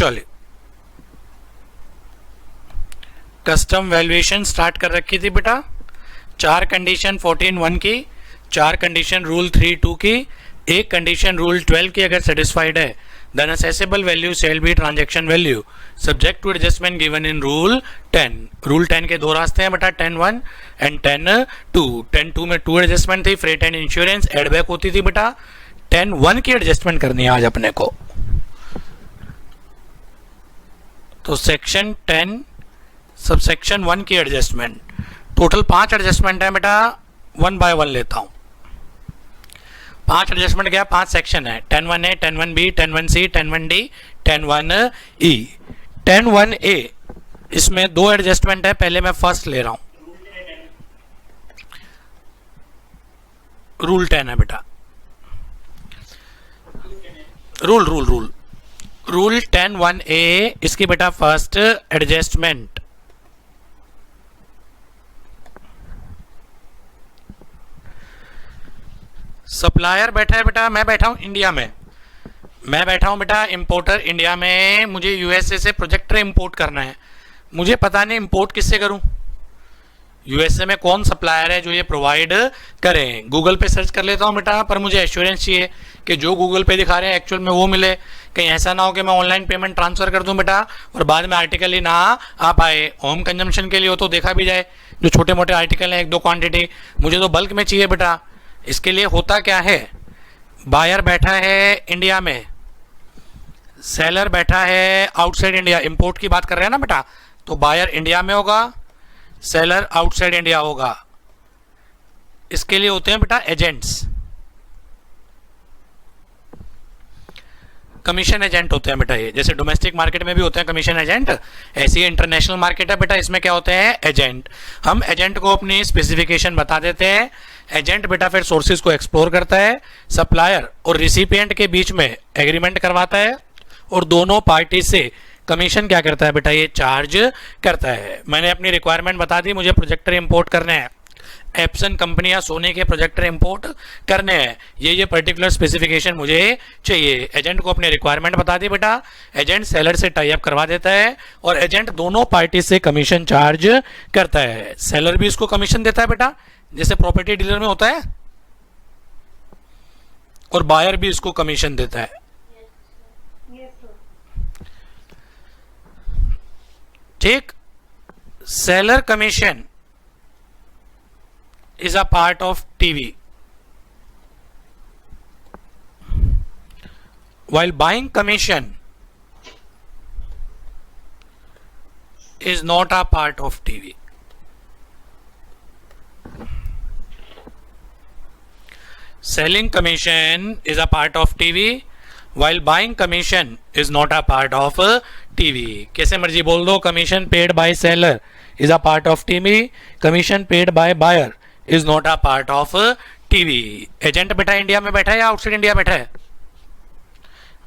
चलिए custom valuation start कर रखी थी बेटा, 4 कंडीशन 14(1) की, 4 कंडीशन रूल 3(2) की, एक कंडीशन रूल 12 की अगर सेटिस्फाइड है then assessable value shall be transaction value subject to adjustment given in rule 10। Rule 10 के 2 रास्ते हैं बेटा, 10(1) एंड 10(2). 10(2) में 2 एडजस्टमेंट थी, फ्रेट एंड इंश्योरेंस एडबैक होती थी बेटा। 10(1) की एडजस्टमेंट करनी है आज अपने को। तो सेक्शन 10 सबसेक्शन 1 की एडजस्टमेंट, टोटल 5 एडजस्टमेंट है बेटा, 1 बाय 1 लेता हूं। 5 एडजस्टमेंट क्या, 5 सेक्शन है, 10(1)A, 10(1)B, 10(1)C, 10(1)D, 10(1)E, 10(1)A। इसमें 2 एडजस्टमेंट है, पहले मैं फर्स्ट ले रहा हूं। रूल 10 है बेटा, रूल 10(1)A इसकी बेटा फर्स्ट एडजस्टमेंट। सप्लायर बैठा है बेटा, मैं बैठा हूं इंडिया में, मैं बैठा हूं बेटा इंपोर्टर इंडिया में, मुझे यूएसए से प्रोजेक्टर इंपोर्ट करना है, मुझे पता नहीं इंपोर्ट किससे करूं, यूएसए में कौन सप्लायर है जो ये प्रोवाइड करें। गूगल पे सर्च कर लेता हूं बेटा, पर मुझे एश्योरेंस चाहिए कि जो गूगल पे दिखा रहे हैं एक्चुअल में वो मिले, कहीं ऐसा ना हो कि मैं ऑनलाइन पेमेंट ट्रांसफर कर दूं बेटा और बाद में आर्टिकल ही ना आ पाए। होम कंजम्पशन के लिए हो तो देखा भी जाए, जो छोटे मोटे आर्टिकल हैं 1-2 क्वांटिटी, मुझे तो बल्क में चाहिए बेटा। इसके लिए होता क्या है, बायर बैठा है इंडिया में, सेलर बैठा है आउटसाइड इंडिया, इंपोर्ट की बात कर रहे हैं ना बेटा, तो बायर इंडिया में होगा, सेलर आउटसाइड इंडिया होगा। इसके लिए होते हैं बेटा एजेंट्स, कमीशन एजेंट होते हैं बेटा। ये जैसे डोमेस्टिक मार्केट में भी होते हैं कमीशन एजेंट, ऐसी ही इंटरनेशनल मार्केट है बेटा, इसमें क्या होते हैं एजेंट। हम एजेंट को अपनी स्पेसिफिकेशन बता देते हैं, एजेंट बेटा फिर सोर्सेज को एक्सप्लोर करता है, सप्लायर और रिसिपिएंट के बीच में एग्रीमेंट करवाता है और दोनों पार्टी से कमीशन क्या करता है बेटा, ये चार्ज करता है। मैंने अपनी रिक्वायरमेंट बता दी, मुझे प्रोजेक्टर इंपोर्ट करने हैं, एप्सन कंपनी या सोनी के प्रोजेक्टर इंपोर्ट करने हैं, ये पर्टिकुलर स्पेसिफिकेशन मुझे चाहिए। एजेंट को अपनी रिक्वायरमेंट बता दी बेटा, एजेंट सेलर से टाई अप करवा देता है और एजेंट दोनों पार्टी से कमीशन चार्ज करता है। सेलर भी इसको कमीशन देता है बेटा, जैसे प्रॉपर्टी डीलर में होता है, और बायर भी इसको कमीशन देता है। ठीक, seller commission is a part of TV, while buying commission is not a part of TV. Selling commission is a part of TV, while buying commission is not a part of TV. कैसे मर्जी बोल दो, commission paid by seller is a part of TV, commission paid by buyer is not a part of TV. Agent बैठा है India में बैठा है या आउटसाइड इंडिया बैठा है,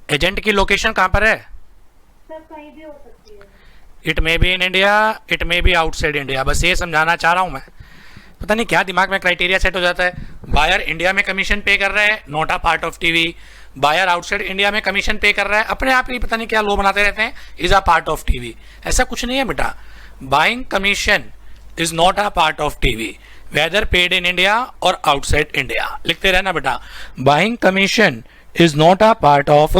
एजेंट की लोकेशन कहां पर है, सर कहीं भी हो सकती है, it may be in India, it may B outside India, बस ये समझाना चाह रहा हूं मैं। पता नहीं क्या दिमाग में क्राइटेरिया सेट हो जाता है, बायर इंडिया में कमीशन पे कर रहा है, not a part of TV, buyer outside India में कमीशन पे कर रहा है, अपने आप ही पता नहीं क्या लो बनाते रहते हैं, is a part of TV. ऐसा कुछ नहीं है बेटा, buying commission is not a part of TV whether paid in India or outside India। लिखते रहना बेटा, buying commission is not a part of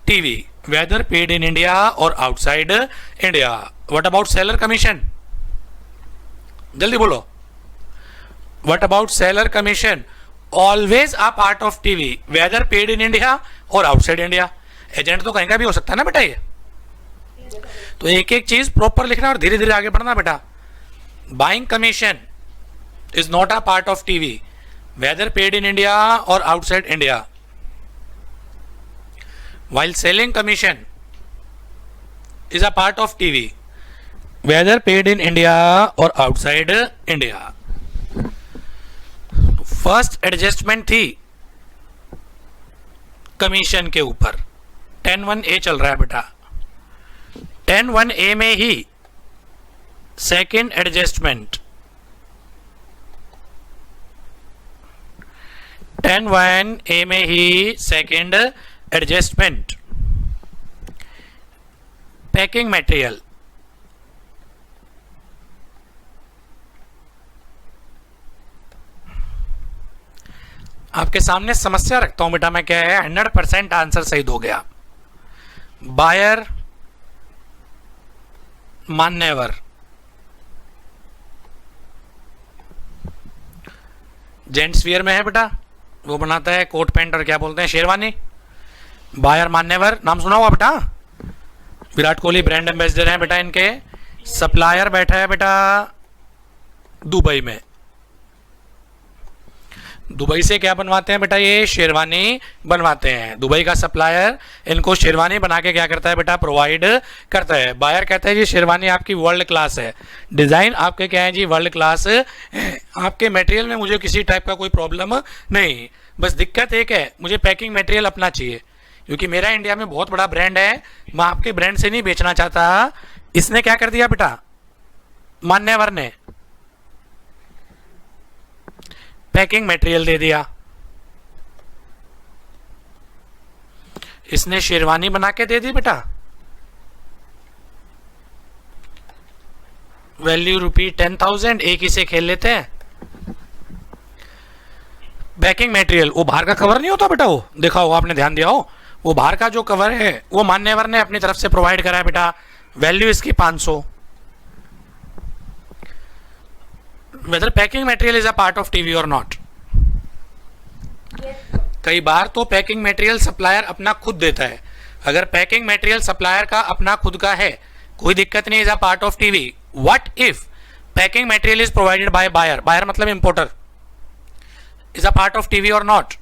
TV whether paid in India or outside India। What about seller commission, जल्दी बोलो, what about seller commission, always a part of TV whether paid in India or outside India। Agent तो कहीं का भी हो सकता है ना बेटा, ये तो एक एक चीज प्रॉपर लिखना और धीरे धीरे आगे बढ़ना बेटा। Buying commission is not a part of TV whether paid in India or outside India, while selling commission is a part of TV whether paid in India or outside India। First adjustment थी commission के ऊपर, 10(1)A चल रहा है बेटा, 10(1)A में ही second adjustment, 10(1)A में ही second adjustment packing material, आपके सामने समस्या रखता हूं बेटा मैं, क्या है 100% आंसर सही हो गया। बायर मान्यवर, जेंट्स वियर में है बेटा, वो बनाता है कोट पैंट और क्या बोलते हैं शेरवानी। बायर मान्यवर नाम सुना हुआ बेटा, विराट कोहली ब्रांड एम्बेसडर हैं बेटा इनके। सप्लायर बैठा है बेटा दुबई में। दुबई से क्या बनवाते हैं बेटा, ये शेरवानी बनवाते हैं। दुबई का सप्लायर इनको शेरवानी बना के क्या करता है बेटा, प्रोवाइड करता है। बायर कहता है जी शेरवानी आपकी वर्ल्ड क्लास है, डिजाइन आपके क्या है जी वर्ल्ड क्लास है, आपके मटेरियल में मुझे किसी टाइप का कोई प्रॉब्लम नहीं, बस दिक्कत एक है मुझे पैकिंग मटेरियल अपना चाहिए, क्योंकि मेरा इंडिया में बहुत बड़ा ब्रांड है, मैं आपके ब्रांड से नहीं बेचना चाहता। इसने क्या कर दिया बेटा, मान्यवर ने पैकिंग मटेरियल दे दिया, इसने शेरवानी बना के दे दी बेटा, वैल्यू ₹10,000। एक ही से खेल लेते हैं। पैकिंग मटेरियल वो बाहर का कवर नहीं होता बेटा, वो देखा हो आपने, ध्यान दिया हो, वो बाहर का जो कवर है वो मान्यवर ने अपनी तरफ से प्रोवाइड करा है बेटा, वैल्यू इसकी 500। Whether packing material is a part of TV और नॉट। कई बार तो पैकिंग मटेरियल सप्लायर अपना खुद देता है। अगर पैकिंग मटेरियल सप्लायर का अपना खुद का है कोई दिक्कत नहीं, is a part of TV. What if packing material is provided by buyer, buyer मतलब importer, is a part of TV और नॉट।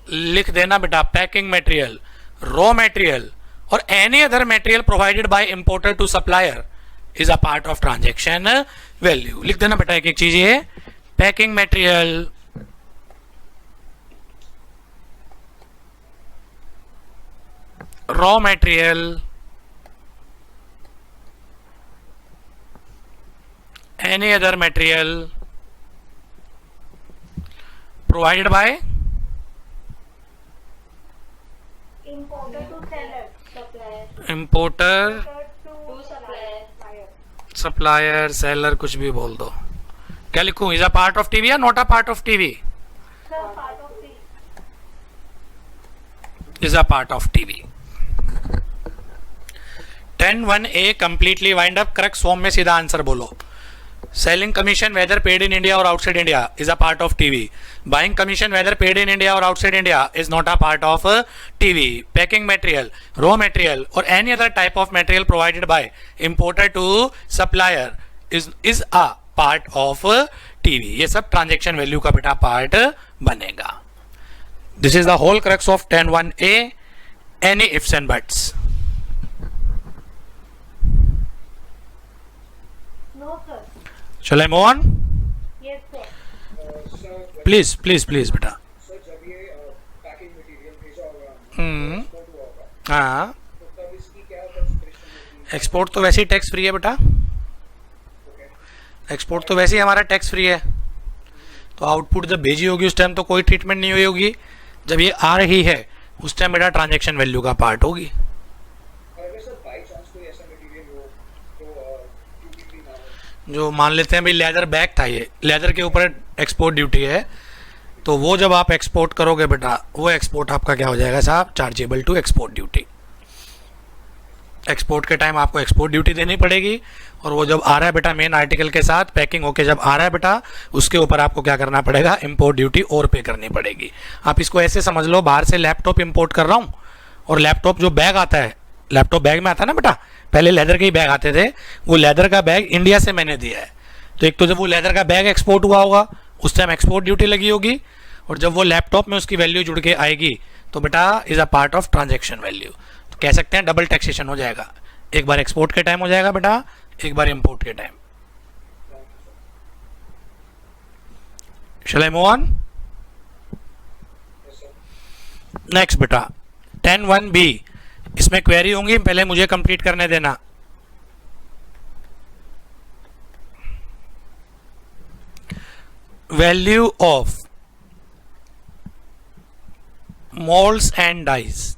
लिख देना बेटा, पैकिंग मटेरियल, रॉ मटेरियल और any other material provided by importer to supplier is a part of transaction value. लिख देना बेटा एक एक चीज, ये packing material, raw material, any other material provided by Importer to seller, supplier. Importer, To supplier. Supplier, seller, कुछ भी बोल दो। क्या लिखूं, is a part of TV या not a part of TV? Sir, part of the. Is a part of TV. 10(1)(a completely wind up, crux form में सीधा answer बोलो। Selling commission whether paid in India और outside India is a part of TV. Buying commission whether paid in India और outside India is not a part of TV. Packing material, raw material और any other type of material provided by importer to supplier is a part of TV. ये सब transaction value का बेटा part बनेगा। This is the whole crux of 10(1)(a। Any ifs and buts? No, sir. Shall I move on? Yes, sir. Please please please बेटा। Sir जब ये packing material भेजा होगा, एक्सपोर्ट हुआ होगा, हाँ, तो तब इसकी क्या कंसिडरेशन होगी? एक्सपोर्ट तो वैसे ही टैक्स फ्री है बेटा, ओके, एक्सपोर्ट तो वैसे ही हमारा टैक्स फ्री है। तो आउटपुट जब भेजी होगी उस टाइम तो कोई ट्रीटमेंट नहीं हुई होगी, जब ये आ रही है उस टाइम बेटा ट्रांजेक्शन वैल्यू का पार्ट होगी। और अगर सर बाई चांस कोई ऐसा मटेरियल हो तो ड्यूटी ना हो, जो मान लेते हैं भाई लेदर बैग था, ये लेदर के ऊपर एक्सपोर्ट ड्यूटी है, तो वो जब आप एक्सपोर्ट करोगे बेटा वो एक्सपोर्ट आपका क्या हो जाएगा साहब, chargeable to export duty. Export के टाइम आपको एक्सपोर्ट ड्यूटी देनी पड़ेगी, और वो जब आ रहा है बेटा मेन आर्टिकल के साथ पैकिंग होके जब आ रहा है बेटा उसके ऊपर आपको क्या करना पड़ेगा, इंपोर्ट ड्यूटी और पे करनी पड़ेगी। आप इसको ऐसे समझ लो, बाहर से लैपटॉप इंपोर्ट कर रहा हूँ और लैपटॉप जो बैग आता है, लैपटॉप बैग में आता है ना बेटा, पहले लेदर के ही बैग आते थे, वो लेदर का बैग इंडिया से मैंने दिया है। तो एक तो जब वो लेदर का बैग एक्सपोर्ट हुआ होगा उस टाइम एक्सपोर्ट ड्यूटी लगी होगी, और जब वो लैपटॉप में उसकी वैल्यू जुड़ के आएगी तो बेटा is a part of transaction value. तो कह सकते हैं डबल टैक्सेशन हो जाएगा, एक बार एक्सपोर्ट के टाइम हो जाएगा बेटा, एक बार इंपोर्ट के time. Shall I move on? Next बेटा 10(1)(b, इसमें क्वेरी होंगी, पहले मुझे कंप्लीट करने देना। Value of moulds and dies,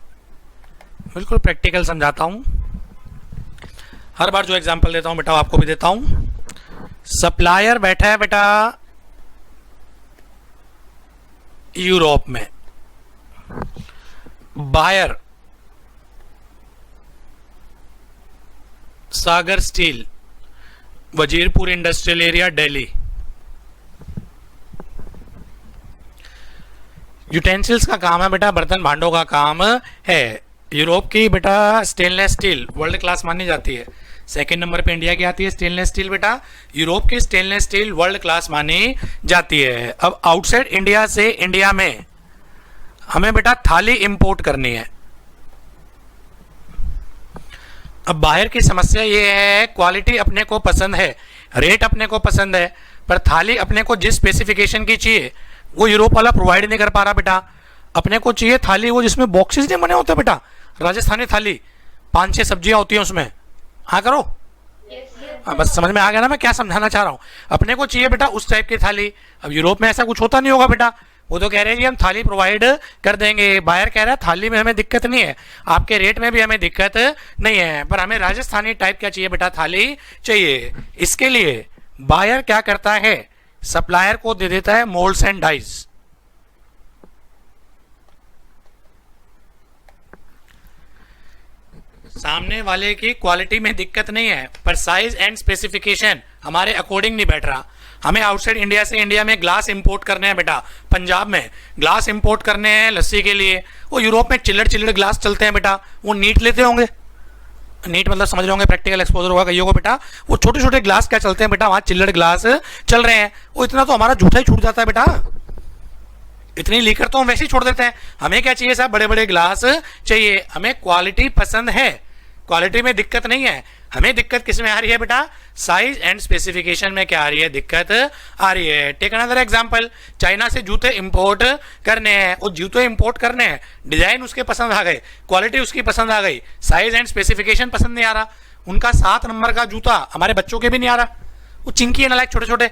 बिल्कुल प्रैक्टिकल समझाता हूँ, हर बार जो एग्जांपल देता हूँ बेटा आपको भी देता हूँ। सप्लायर बैठा है बेटा यूरोप में, buyer Sagar steel, Wazirpur industrial area, Delhi. Utensils का काम है बेटा, बर्तन भांडों का काम है। यूरोप की बेटा स्टेनलेस स्टील वर्ल्ड क्लास मानी जाती है। सेकंड नंबर पे इंडिया की आती है स्टेनलेस स्टील बेटा। यूरोप की स्टेनलेस स्टील वर्ल्ड क्लास मानी जाती है। अब आउटसाइड इंडिया से इंडिया में हमें बेटा थाली इंपोर्ट करनी है। अब बाहर की समस्या ये है, क्वालिटी अपने को पसंद है, रेट अपने को पसंद है, पर थाली अपने को जिस स्पेसिफिकेशन की चाहिए वो यूरोप वाला प्रोवाइड नहीं कर पा रहा बेटा। अपने को चाहिए थाली वो जिसमें बॉक्सेस नहीं बने होते बेटा, राजस्थानी थाली 5-6 सब्जियां होती हैं उसमें। हाँ करो, हाँ बस समझ में आ गया ना मैं क्या समझाना चाह रहा हूँ। अपने को चाहिए बेटा उस टाइप की थाली। अब यूरोप में ऐसा कुछ होता नहीं होगा बेटा, वो तो कह रहे हैं जी हम थाली प्रोवाइड कर देंगे। बायर कह रहा है थाली में हमें दिक्कत नहीं है, आपके रेट में भी हमें दिक्कत नहीं है, पर हमें राजस्थानी टाइप क्या चाहिए बेटा, थाली चाहिए। इसके लिए बायर क्या करता है, सप्लायर को दे देता है मोल्ड्स एंड डाइज। सामने वाले की क्वालिटी में दिक्कत नहीं है, पर साइज एंड स्पेसिफिकेशन हमारे अकॉर्डिंग नहीं बैठ रहा। हमें आउटसाइड इंडिया से इंडिया में ग्लास इंपोर्ट करने हैं बेटा, पंजाब में ग्लास इंपोर्ट करने हैं लस्सी के लिए। वो यूरोप में चिल्लड़ ग्लास चलते हैं बेटा, वो नीट लेते होंगे, नीट मतलब समझ रहे होंगे, प्रैक्टिकल एक्सपोजर होगा कईयों को बेटा। वो छोटे छोटे ग्लास क्या चलते हैं बेटा, वहां चिल्लड़ ग्लास चल रहे हैं। वो इतना तो हमारा जूठा ही छूट जाता है बेटा, इतनी लीकर तो हम वैसे ही छोड़ देते हैं। हमें क्या चाहिए साहब, बड़े बड़े ग्लास चाहिए। हमें क्वालिटी पसंद है, क्वालिटी में दिक्कत नहीं है। हमें दिक्कत किस में आ रही है बेटा, साइज एंड स्पेसिफिकेशन में क्या आ रही है, दिक्कत आ रही है। टेक अनदर एग्जांपल, चाइना से जूते इंपोर्ट करने हैं, वो जूते इंपोर्ट करने हैं, डिजाइन उसके पसंद आ गए, क्वालिटी उसकी पसंद आ गई, साइज एंड स्पेसिफिकेशन पसंद नहीं आ रहा। उनका 7 नंबर का जूता हमारे बच्चों के भी नहीं आ रहा, वो चिंकी है नालायक छोटे छोटे,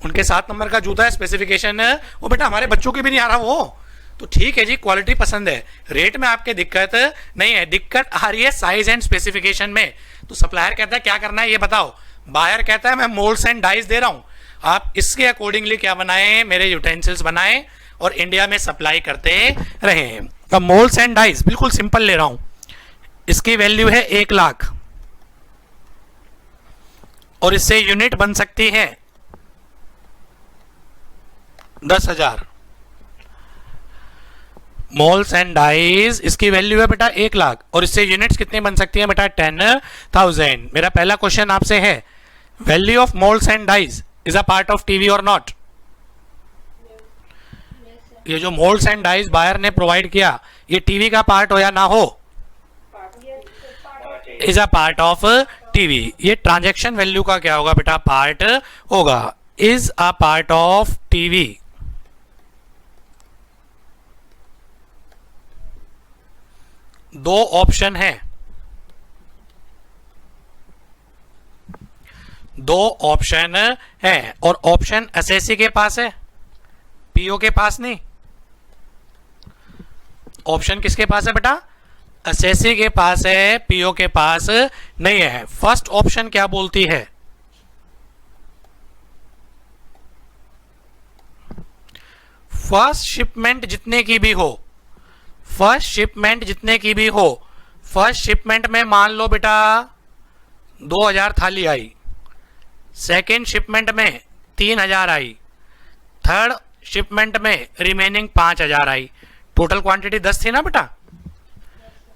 उनके 7 नंबर का जूता है, स्पेसिफिकेशन वो बेटा हमारे बच्चों के भी नहीं आ रहा। वो तो ठीक है जी, क्वालिटी पसंद है, रेट में आपके दिक्कत नहीं है, दिक्कत आ रही है साइज एंड स्पेसिफिकेशन में। तो सप्लायर कहता है क्या करना है ये बताओ, बायर कहता है मैं मोल्ड्स एंड डाइज दे रहा हूं, आप इसके अकॉर्डिंगली क्या बनाएं, मेरे यूटेंसिल्स बनाएं और इंडिया में सप्लाई करते रहे। अब मोल्ड्स एंड डाइज बिल्कुल सिंपल ले रहा हूं, इसकी वैल्यू है 1 लाख और इससे यूनिट बन सकती है 10,000। मोल्स एंड डाइज इसकी वैल्यू है बेटा 1 लाख और इससे यूनिट्स कितनी बन सकती है बेटा 10,000। मेरा पहला क्वेश्चन आपसे है, value of moulds and dies is a part of TV और नॉट। ये जो मोल्स एंड डाइज बायर ने प्रोवाइड किया, ये टीवी का पार्ट हो या ना हो, is a part of TV. ये ट्रांजैक्शन वैल्यू का क्या होगा बेटा, पार्ट होगा, is a part of TV. दो ऑप्शन है, दो ऑप्शन है और ऑप्शन एसएससी के पास है, पीओ के पास नहीं। ऑप्शन किसके पास है बेटा, एसएससी के पास है, पीओ के पास नहीं है। फर्स्ट ऑप्शन क्या बोलती है, फर्स्ट शिपमेंट जितने की भी हो, फर्स्ट शिपमेंट जितने की भी हो, फर्स्ट शिपमेंट में मान लो बेटा 2000 थाली आई, सेकेंड शिपमेंट में 3000 आई, थर्ड शिपमेंट में रिमेनिंग 5000 आई। टोटल क्वांटिटी 10 थी ना बेटा,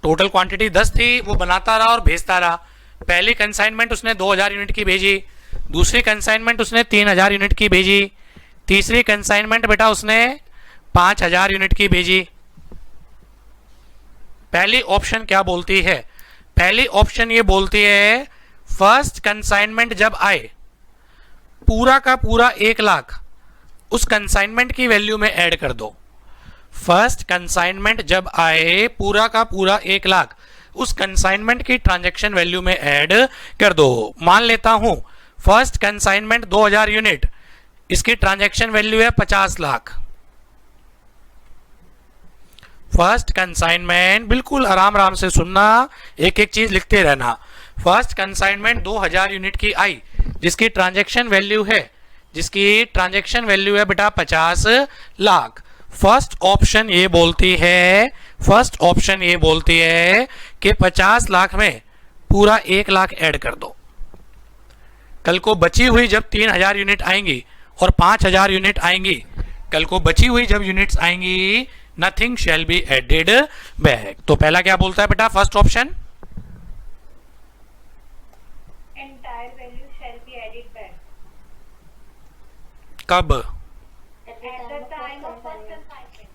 टोटल क्वांटिटी 10 थी, वो बनाता रहा और भेजता रहा। पहली कंसाइनमेंट उसने 2000 यूनिट की भेजी, दूसरी कंसाइनमेंट उसने 3000 यूनिट की भेजी, तीसरी कंसाइनमेंट बेटा उसने 5000 यूनिट की भेजी। पहली ऑप्शन क्या बोलती है, पहली ऑप्शन ये बोलती है फर्स्ट कंसाइनमेंट जब आए पूरा का पूरा 1 लाख उस कंसाइनमेंट की वैल्यू में ऐड कर दो। फर्स्ट कंसाइनमेंट जब आए पूरा का पूरा 1 लाख उस कंसाइनमेंट की ट्रांजैक्शन वैल्यू में ऐड कर दो। मान लेता हूं फर्स्ट कंसाइनमेंट 2000 यूनिट, इसकी ट्रांजैक्शन वैल्यू है 50 लाख। फर्स्ट कंसाइनमेंट, बिल्कुल आराम आराम से सुनना, एक एक चीज लिखते रहना। फर्स्ट कंसाइनमेंट 2000 यूनिट की आई, जिसकी ट्रांजैक्शन वैल्यू है बेटा 50 लाख। फर्स्ट ऑप्शन ये बोलती है कि 50 लाख में पूरा 1 लाख ऐड कर दो। कल को बची हुई जब 3000 यूनिट आएंगी और 5000 यूनिट आएंगी, कल को बची हुई जब यूनिट्स आएंगी, nothing shall be added back. तो पहला क्या बोलता है बेटा first option? Entire value shall be added back. कब? At the time of first consignment.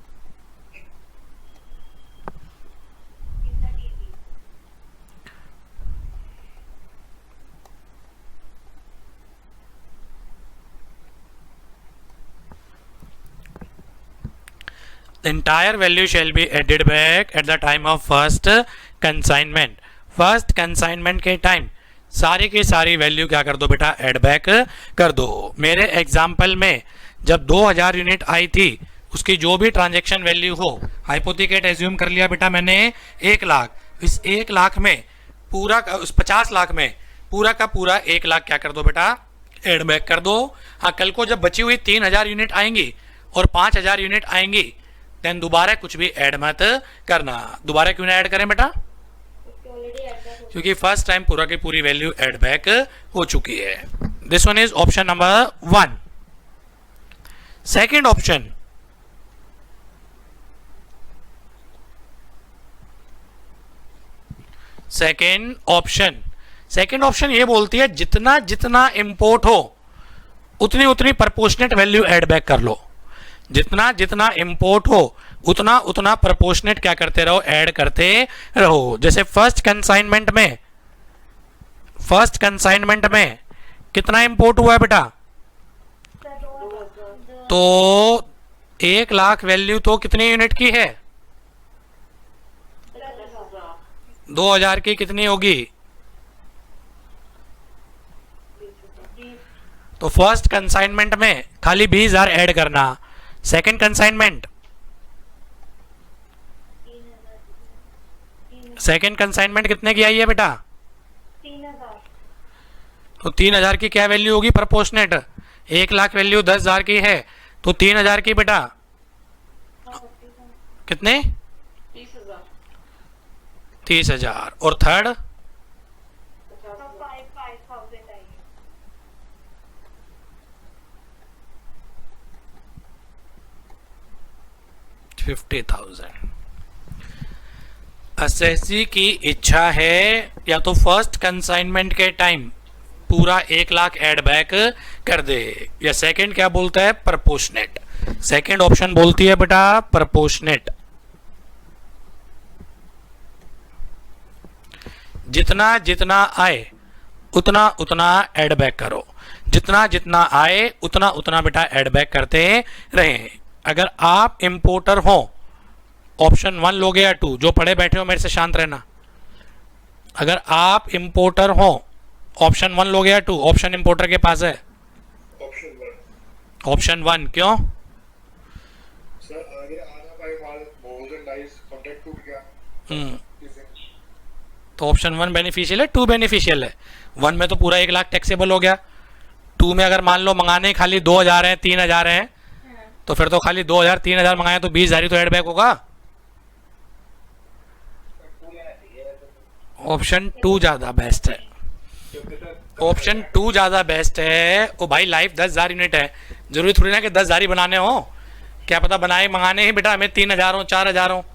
In the DD. The entire value shall be added back at the time of first consignment. First consignment के time सारी की सारी value क्या कर दो बेटा? Add back कर दो। मेरे एग्जाम्पल में जब 2000 यूनिट आई थी, उसकी जो भी ट्रांजैक्शन वैल्यू हो, हाइपोथेकेट एज्यूम कर लिया बेटा मैंने 1 लाख। इस 1 लाख में पूरा उस 50 लाख में पूरा का पूरा 1 लाख क्या कर दो बेटा? एड बैक कर दो। हाँ, कल को जब बची हुई 3000 यूनिट आएंगी और 5000 यूनिट आएंगी, देन दोबारा कुछ भी ऐड मत करना। दोबारा क्यों ना ऐड करें बेटा? क्योंकि फर्स्ट टाइम पूरा की पूरी वैल्यू ऐड बैक हो चुकी है। This one is option number 1। Second option, second option ये बोलती है जितना जितना इंपोर्ट हो उतनी उतनी प्रपोर्शनेट वैल्यू ऐड बैक कर लो। जितना जितना इंपोर्ट हो उतना उतना प्रपोर्शनेट क्या करते रहो? ऐड करते रहो। जैसे फर्स्ट कंसाइनमेंट में कितना इंपोर्ट हुआ है बेटा? तो 1 लाख वैल्यू तो कितनी यूनिट की है? 2000 की कितनी होगी? तो फर्स्ट कंसाइनमेंट में खाली 20,000 ऐड करना। सेकंड कंसाइनमेंट कितने की आई है बेटा? 3000। तो 3000 की क्या वैल्यू होगी प्रपोर्शनेट? 1 लाख वैल्यू 10,000 की है, तो 3000 की बेटा कितने? 30,000। और थर्ड 5,000 आएगी। 50,000। असेसी की इच्छा है या तो फर्स्ट कंसाइनमेंट के टाइम पूरा 1 लाख ऐड बैक कर दे, या सेकंड क्या बोलता है? प्रपोर्शनेट। सेकंड ऑप्शन बोलती है बेटा प्रपोर्शनेट। जितना जितना आए उतना उतना ऐड बैक करो। जितना जितना आए उतना उतना बेटा ऐड बैक करते रहें। अगर आप इंपोर्टर हो, ऑप्शन 1 लोगे या 2, जो पढ़े बैठे हो मेरे से शांत रहना। अगर आप इंपोर्टर हो, ऑप्शन 1 लोगे या 2? ऑप्शन इंपोर्टर के पास है। ऑप्शन 1 क्यों? सर आगे आना भाई माल मोल्डन डाइस कॉन्टैक्ट टूट गया। तो ऑप्शन 1 बेनिफिशियल है, 2 बेनिफिशियल है। 1 में तो पूरा 1 लाख टैक्सेबल हो गया। 2 में अगर मान लो मंगाने खाली 2000 हैं, 3000 हैं, तो फिर तो खाली 2000 3000 मंगाए तो 20,000 ही तो एड बैक होगा। ऑप्शन 2 ज्यादा बेस्ट है। ऑप्शन 2 ज्यादा बेस्ट है। ओ भाई लाइफ 10,000 यूनिट है, जरूरी थोड़ी ना कि 10,000 ही बनाने हो। क्या पता बनाए मंगाने ही बेटा हमें 3000 हो 4000 हो,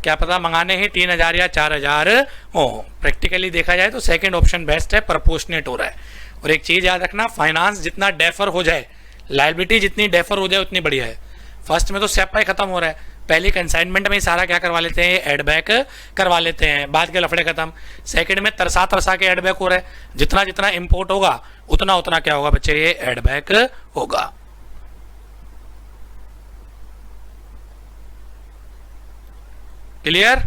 क्या पता मंगाने ही 3000 या 4000 हो। प्रैक्टिकली देखा जाए तो सेकंड ऑप्शन बेस्ट है, प्रपोर्शनेट हो रहा है। और एक चीज याद रखना, फाइनेंस जितना डेफर हो जाए, लायबिलिटी जितनी डेफर हो जाए उतनी बढ़िया है। फर्स्ट में तो सेपा ही खत्म हो रहा है, पहली कंसाइनमेंट में ही सारा क्या करवा लेते हैं? एड बैक करवा लेते हैं, बाद के लफड़े खत्म। सेकंड में तरसा के एड बैक हो रहा है। जितना जितना इंपोर्ट होगा उतना उतना क्या होगा बच्चे? ये एड बैक होगा। Clear?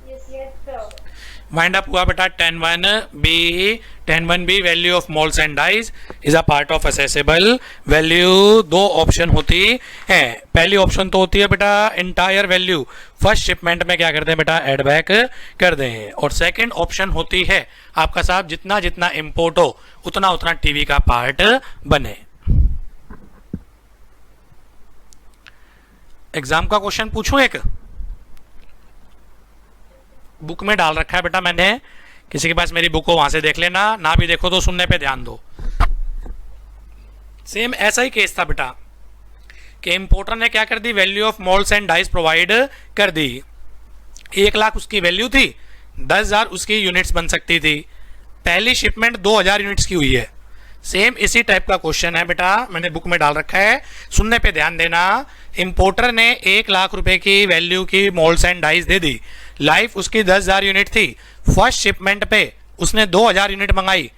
Yes, sir. Wind up हुआ बेटा 10-1 B 10(1)(b value of moulds and dies is a part of assessable value. दो ऑप्शन होती है, पहली ऑप्शन तो होती है बेटा इंटायर वैल्यू फर्स्ट शिपमेंट में क्या करते हैं बेटा एड बैक कर दें, और सेकंड ऑप्शन होती है आपका साहब जितना जितना इंपोर्ट हो उतना उतना टीवी का पार्ट बने। एग्जाम का क्वेश्चन पूछूं, एक बुक में डाल रखा है बेटा मैंने, किसी के पास मेरी बुक हो वहां से देख लेना, ना भी देखो तो सुनने पे ध्यान दो। सेम ऐसा ही केस था बेटा कि इंपोर्टर ने क्या कर दी, value of moulds and dies provide कर दी। 1 लाख उसकी वैल्यू थी, 10,000 उसकी यूनिट्स बन सकती थी, पहली शिपमेंट 2,000 यूनिट्स की हुई है। सेम इसी टाइप का क्वेश्चन है बेटा, मैंने बुक में डाल रखा है, सुनने पे ध्यान देना। इंपोर्टर ने 1 लाख रुपए की वैल्यू की moles and dice they the, life उसकी 10,000 यूनिट थी, फर्स्ट शिपमेंट पे उसने 2,000 यूनिट मंगाई,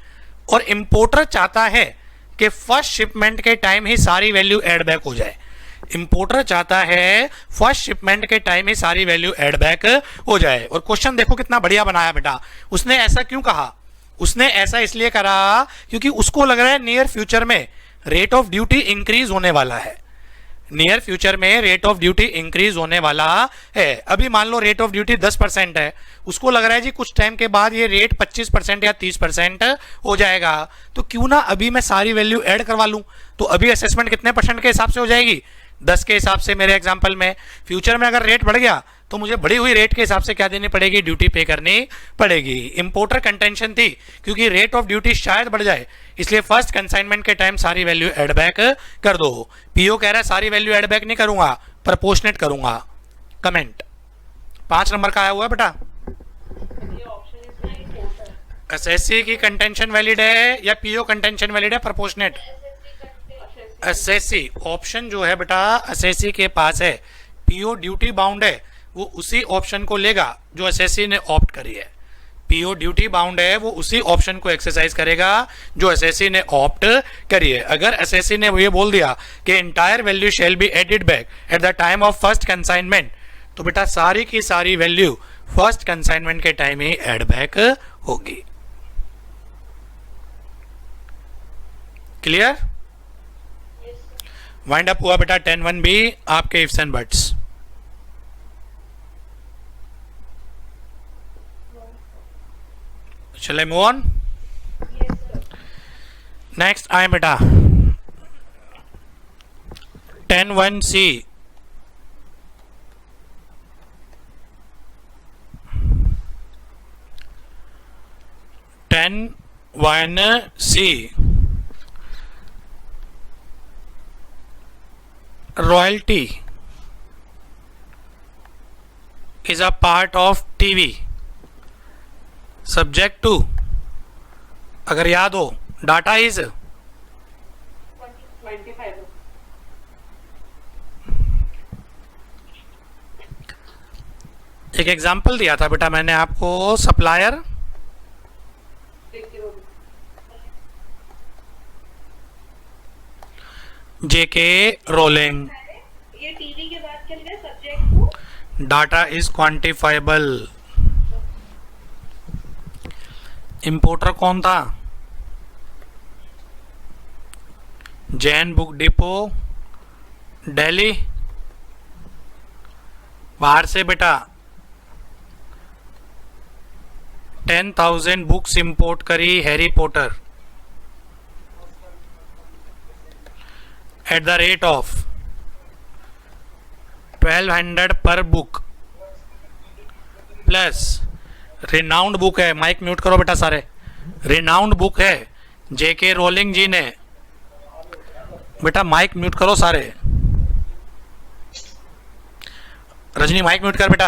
और इंपोर्टर चाहता है कि फर्स्ट शिपमेंट के टाइम ही सारी वैल्यू एड बैक हो जाए। इंपोर्टर चाहता है फर्स्ट शिपमेंट के टाइम ही सारी वैल्यू एड बैक हो जाए। और क्वेश्चन देखो कितना बढ़िया बनाया बेटा, उसने ऐसा क्यों कहा, उसने ऐसा इसलिए करा क्योंकि उसको लग रहा है नियर फ्यूचर में रेट ऑफ ड्यूटी इंक्रीज होने वाला है, नियर फ्यूचर में रेट ऑफ ड्यूटी इंक्रीज होने वाला है। अभी मान लो रेट ऑफ ड्यूटी 10% है, उसको लग रहा है जी कुछ टाइम के बाद ये रेट 25% या 30% हो जाएगा, तो क्यों ना अभी मैं सारी वैल्यू ऐड करवा लूं। तो अभी असेसमेंट कितने परसेंट के हिसाब से हो जाएगी, 10 के हिसाब से मेरे एग्जाम्पल में। फ्यूचर में अगर रेट बढ़ गया तो मुझे बढ़ी हुई रेट के हिसाब से क्या देनी पड़ेगी, ड्यूटी पे करनी पड़ेगी। इंपोर्टर कंटेंशन थी क्योंकि रेट ऑफ ड्यूटी शायद बढ़ जाए, इसलिए फर्स्ट कंसाइनमेंट के टाइम सारी वैल्यू एड बैक कर दो। पीओ कह रहा है सारी वैल्यू एड बैक नहीं करूंगा, प्रोपोर्शनेट करूंगा। कमेंट 5 नंबर का आया हुआ है बेटा, एसएससी की कंटेंशन वैलिड है या पीओ कंटेंशन वैलिड है, प्रोपोर्शनेट। एसएससी ऑप्शन जो है बेटा एसएससी के पास है, पीओ ड्यूटी बाउंड है, वो उसी ऑप्शन को लेगा जो एसएससी ने ऑप्ट करी है। पीओ ड्यूटी बाउंड है, वो उसी ऑप्शन को एक्सरसाइज करेगा जो एसएससी ने ऑप्ट करी है। अगर एसएससी ने ये बोल दिया कि entire value shall be added back at the time of first consignment, तो बेटा सारी की सारी वैल्यू फर्स्ट कंसाइनमेंट के टाइम ही एड बैक होगी। क्लियर? वाइंड अप हुआ बेटा 10(1)(b आपके ifs and buts. Shall I move on? Yes, sir. Next I am beta 10(1)(c royalty is a part of TV subject to, अगर याद हो, data is 25. एक example दिया था बेटा मैंने आपको, सप्लायर जेके रोलिंग, ये टीवी के बाद चल गया सब्जेक्ट को, डाटा इज क्वांटिफाइबल। इंपोर्टर कौन था, जैन बुक डिपो दिल्ली। बाहर से बेटा 10,000 बुक्स इंपोर्ट करी Harry Potter at the rate of 1200 पर बुक, प्लस रिनाउंड बुक है, माइक म्यूट करो बेटा सारे, रिनाउंड बुक है जेके रोलिंग जी ने, बेटा माइक म्यूट करो सारे, रजनी माइक म्यूट कर बेटा,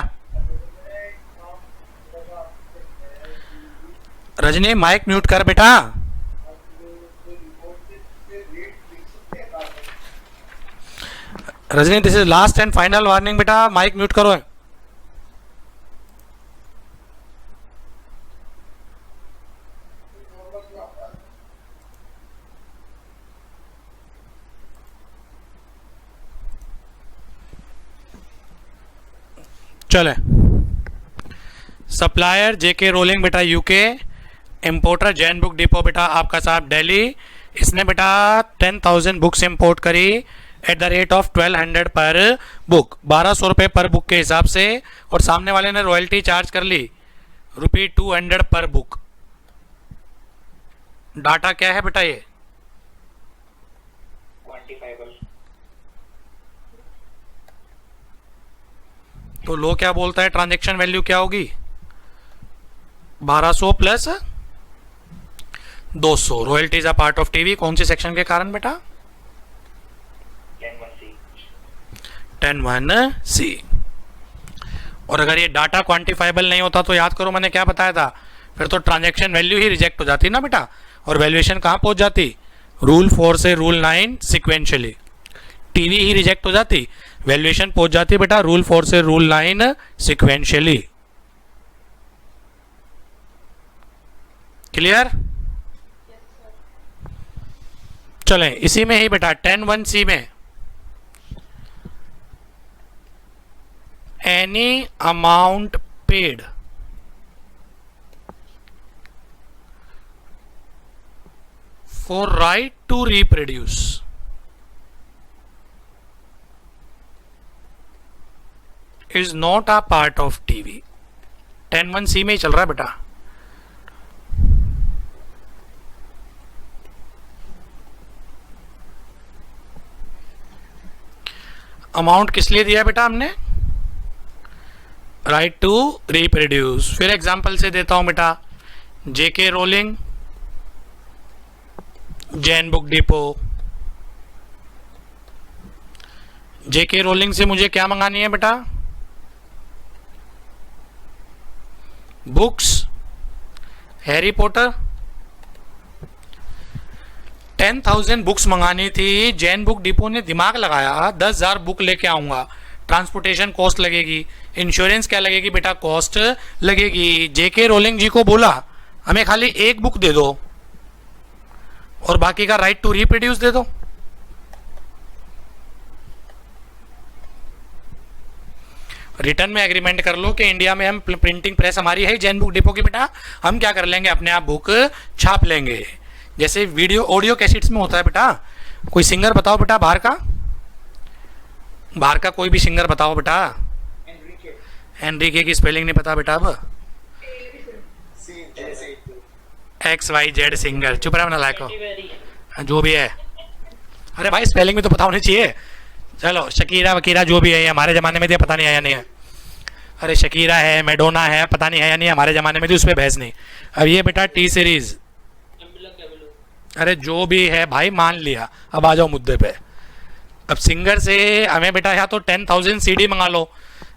रजनी माइक म्यूट कर बेटा। Rajni this is last and final warning बेटा, माइक म्यूट करो। चले, सप्लायर जेके रोलिंग बेटा UK importer Jain book depot बेटा आपका साहब दिल्ली, इसने बेटा 10,000 बुक्स इंपोर्ट करी एट द रेट ऑफ 1200 पर बुक, 1200 रुपये पर बुक के हिसाब से, और सामने वाले ने रॉयल्टी चार्ज कर ली ₹200 पर बुक। डाटा क्या है बेटा ये? क्वांटिफाइबल। तो लो क्या बोलता है, ट्रांजैक्शन वैल्यू क्या होगी? 1200 plus 200। Royalties a part of TV, कौन सी सेक्शन के कारण बेटा? 10(1)(c). और अगर ये डाटा क्वांटिफाइबल नहीं होता तो याद करो मैंने क्या बताया था, फिर तो ट्रांजैक्शन वैल्यू ही रिजेक्ट हो जाती ना बेटा, और वैल्यूएशन कहाँ पहुंच जाती? रूल 4 से रूल 9 सिक्वेंशियली। टीवी ही रिजेक्ट हो जाती, वैल्यूएशन पहुंच जाती बेटा रूल 4 से रूल 9 सिक्वेंशियली। क्लियर? चलें इसी में ही बेटा 10(1)(c) में any amount paid for right to reproduce is not a part of TV। 10(1)(c) में ही चल रहा है बेटा। अमाउंट किस लिए दिया बेटा हमने? Right to reproduce. फिर एग्जांपल से देता हूं बेटा, JK Rowling, Jain book depot. JK Rowling से मुझे क्या मंगानी है बेटा? Books, Harry Potter. 10,000 बुक्स मंगानी थी, जैन बुक डिपो ने दिमाग लगाया 10,000 बुक लेके आऊंगा, ट्रांसपोर्टेशन कॉस्ट लगेगी, इंश्योरेंस क्या लगेगी बेटा, कॉस्ट लगेगी। जेके रोलिंग जी को बोला हमें खाली एक बुक दे दो और बाकी का राइट टू रिप्रोड्यूस दे दो। रिटर्न में एग्रीमेंट कर लो कि इंडिया में हम प्रिंटिंग प्रेस हमारी है जैन बुक डिपो की बेटा, हम क्या कर लेंगे, अपने आप बुक छाप लेंगे, जैसे वीडियो ऑडियो कैसेट्स में होता है बेटा। कोई सिंगर बताओ बेटा बाहर का, बाहर का कोई भी सिंगर बताओ बेटा। एनरिके की स्पेलिंग नहीं पता बेटा? अब XYZ सिंगर, चुप रहा लायक हो जो भी है। अरे भाई स्पेलिंग में तो पता होनी चाहिए। चलो शकीरा वकीरा जो भी है, हमारे ज़माने में तो पता नहीं है या नहीं है। अरे शकीरा है, मैडोना है, पता नहीं है या नहीं, हमारे ज़माने में तो उस पर बहस नहीं। अब ये बेटा टी सीरीज, अरे जो भी है भाई मान लिया, अब आ जाओ मुद्दे पे। अब सिंगर से हमें बेटा या तो 10,000 CD मंगा लो,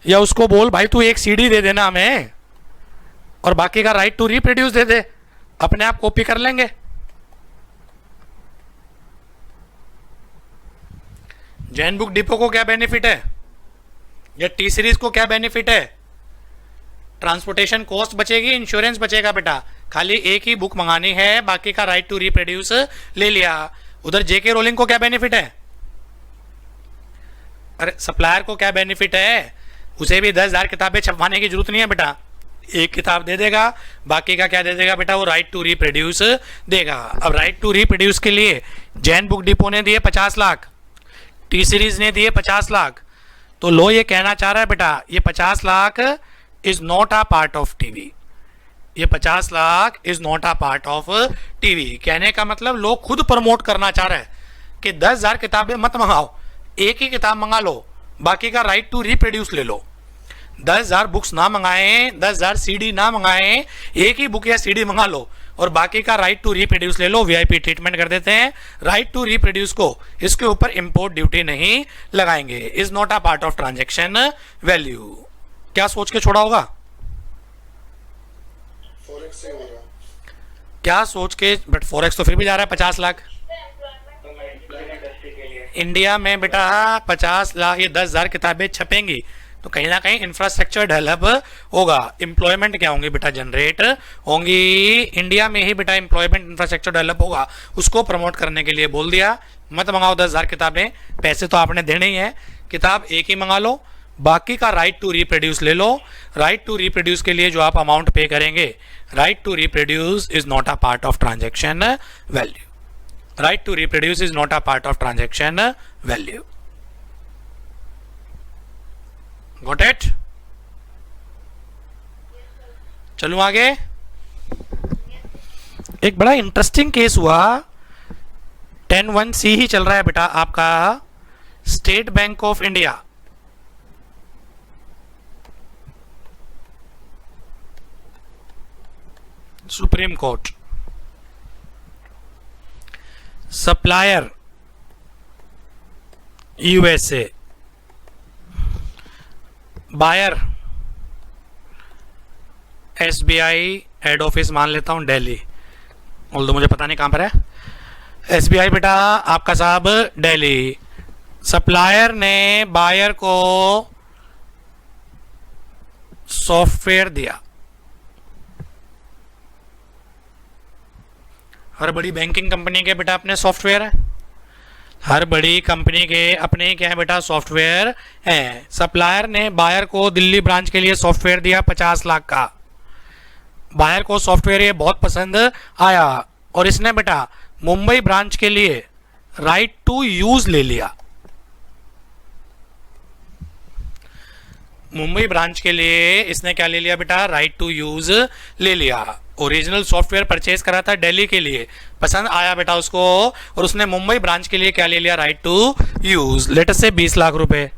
या उसको बोल भाई तू एक CD दे देना हमें और बाकी का राइट टू रिप्रोड्यूस दे दे, अपने आप कॉपी कर लेंगे। जैन बुक डिपो को क्या बेनिफिट है, या टी सीरीज को क्या बेनिफिट है? ट्रांसपोर्टेशन कॉस्ट बचेगी, इंश्योरेंस बचेगा बेटा, खाली एक ही बुक मंगानी है, बाकी का राइट टू रिप्रोड्यूस ले लिया। उधर जेके रोलिंग को क्या बेनिफिट है? अरे सप्लायर को क्या बेनिफिट है? उसे भी 10,000 किताबें छपवाने की जरूरत नहीं है बेटा, एक किताब दे देगा, बाकी का क्या दे देगा बेटा, वो राइट टू रिप्रोड्यूस देगा। अब राइट टू रिप्रोड्यूस के लिए जैन बुक डिपो ने दिए 50 लाख, टी सीरीज ने दिए 50 लाख, तो लो ये कहना चाह रहा है बेटा ये 50 lakh is not a part of TV, ये 50 lakh is not a part of TV. कहने का मतलब लोग खुद प्रमोट करना चाह रहे हैं कि 10,000 किताबें मत मंगाओ, एक ही किताब मंगा लो, बाकी का राइट टू रिप्रोड्यूस ले लो। 10,000 बुक्स ना मंगाएं, 10,000 CD ना मंगाएं, एक ही बुक या CD मंगा लो और बाकी का राइट टू रिप्रोड्यूस ले लो। VIP ट्रीटमेंट कर देते हैं, राइट टू रिप्रोड्यूस को इसके ऊपर इंपोर्ट ड्यूटी नहीं लगाएंगे, is not a part of transaction value. क्या सोच के छोड़ा होगा? फॉरेक्स से होगा, क्या सोच के? बट फॉरेक्स तो फिर भी जा रहा है 50 लाख। इंडिया में बेटा 50 लाख, ये 10,000 किताबें छपेंगी तो कहीं ना कहीं इंफ्रास्ट्रक्चर डेवलप होगा, एम्प्लॉयमेंट क्या होंगी बेटा, जनरेट होंगी। इंडिया में ही बेटा एम्प्लॉयमेंट इंफ्रास्ट्रक्चर डेवलप होगा, उसको प्रमोट करने के लिए बोल दिया मत मंगाओ 10,000 किताबें, पैसे तो आपने देने ही है, किताब एक ही मंगा लो, बाकी का राइट टू रिप्रोड्यूस ले लो। राइट टू रिप्रोड्यूस के लिए जो आप अमाउंट पे करेंगे, right to reproduce is not a part of transaction value. Right to reproduce is not a part of transaction value. Got it? चलूं आगे। एक बड़ा इंटरेस्टिंग केस हुआ, 10(1)(c) ही चल रहा है बेटा आपका, State Bank of India. Supreme Court. Supplier USA, buyer SBI, head office मान लेता हूं दिल्ली, ऑल्दो मुझे पता नहीं कहां पर है। एसबीआई बेटा आपका साहब दिल्ली। सप्लायर ने बायर को सॉफ्टवेयर दिया। हर बड़ी बैंकिंग कंपनी के बेटा अपने सॉफ्टवेयर है, हर बड़ी कंपनी के अपने क्या है बेटा सॉफ्टवेयर है। सप्लायर ने बायर को दिल्ली ब्रांच के लिए सॉफ्टवेयर दिया 50 लाख का। बायर को सॉफ्टवेयर ये बहुत पसंद आया और इसने बेटा मुंबई ब्रांच के लिए राइट टू यूज ले लिया। मुंबई ब्रांच के लिए इसने क्या ले लिया बेटा, राइट टू यूज ले लिया। ओरिजिनल सॉफ्टवेयर परचेज करा था दिल्ली के लिए, पसंद आया बेटा उसको, और उसने मुंबई ब्रांच के लिए क्या ले लिया, right to use. Let us से 20 लाख रुपए।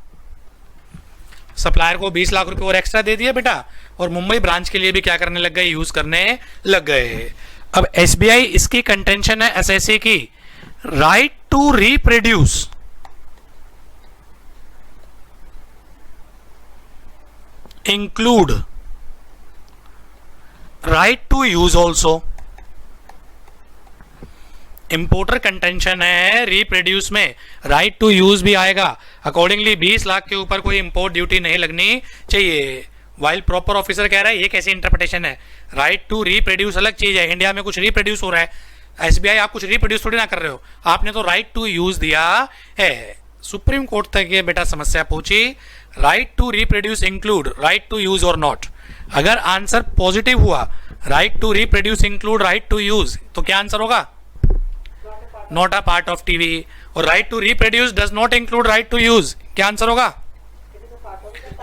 सप्लायर को 20 लाख रुपए और एक्स्ट्रा दे दिया बेटा, और मुंबई ब्रांच के लिए भी क्या करने लग गए, यूज करने लग गए। अब एसबीआई इसकी कंटेंशन है एसएससी की, right to reproduce include right to use also. Importer contention है रीप्रोड्यूस में राइट टू यूज भी आएगा। अकॉर्डिंगली 20 लाख के ऊपर कोई इंपोर्ट ड्यूटी नहीं लगनी चाहिए। वाइल प्रॉपर ऑफिसर कह रहा है ये कैसी इंटरप्रिटेशन है, राइट टू रीप्रोड्यूस अलग चीज है। इंडिया में कुछ रीप्रोड्यूस हो रहा है, एसबीआई आप कुछ रीप्रोड्यूस थोड़ी ना कर रहे हो, आपने तो राइट टू यूज दिया है। सुप्रीम कोर्ट तक ये बेटा समस्या पहुंची, right to reproduce include right to use और नॉट। अगर आंसर पॉजिटिव हुआ, right to reproduce include right to use, तो क्या आंसर होगा, not a part of TV. और right to reproduce does not include right to use, क्या answer होगा,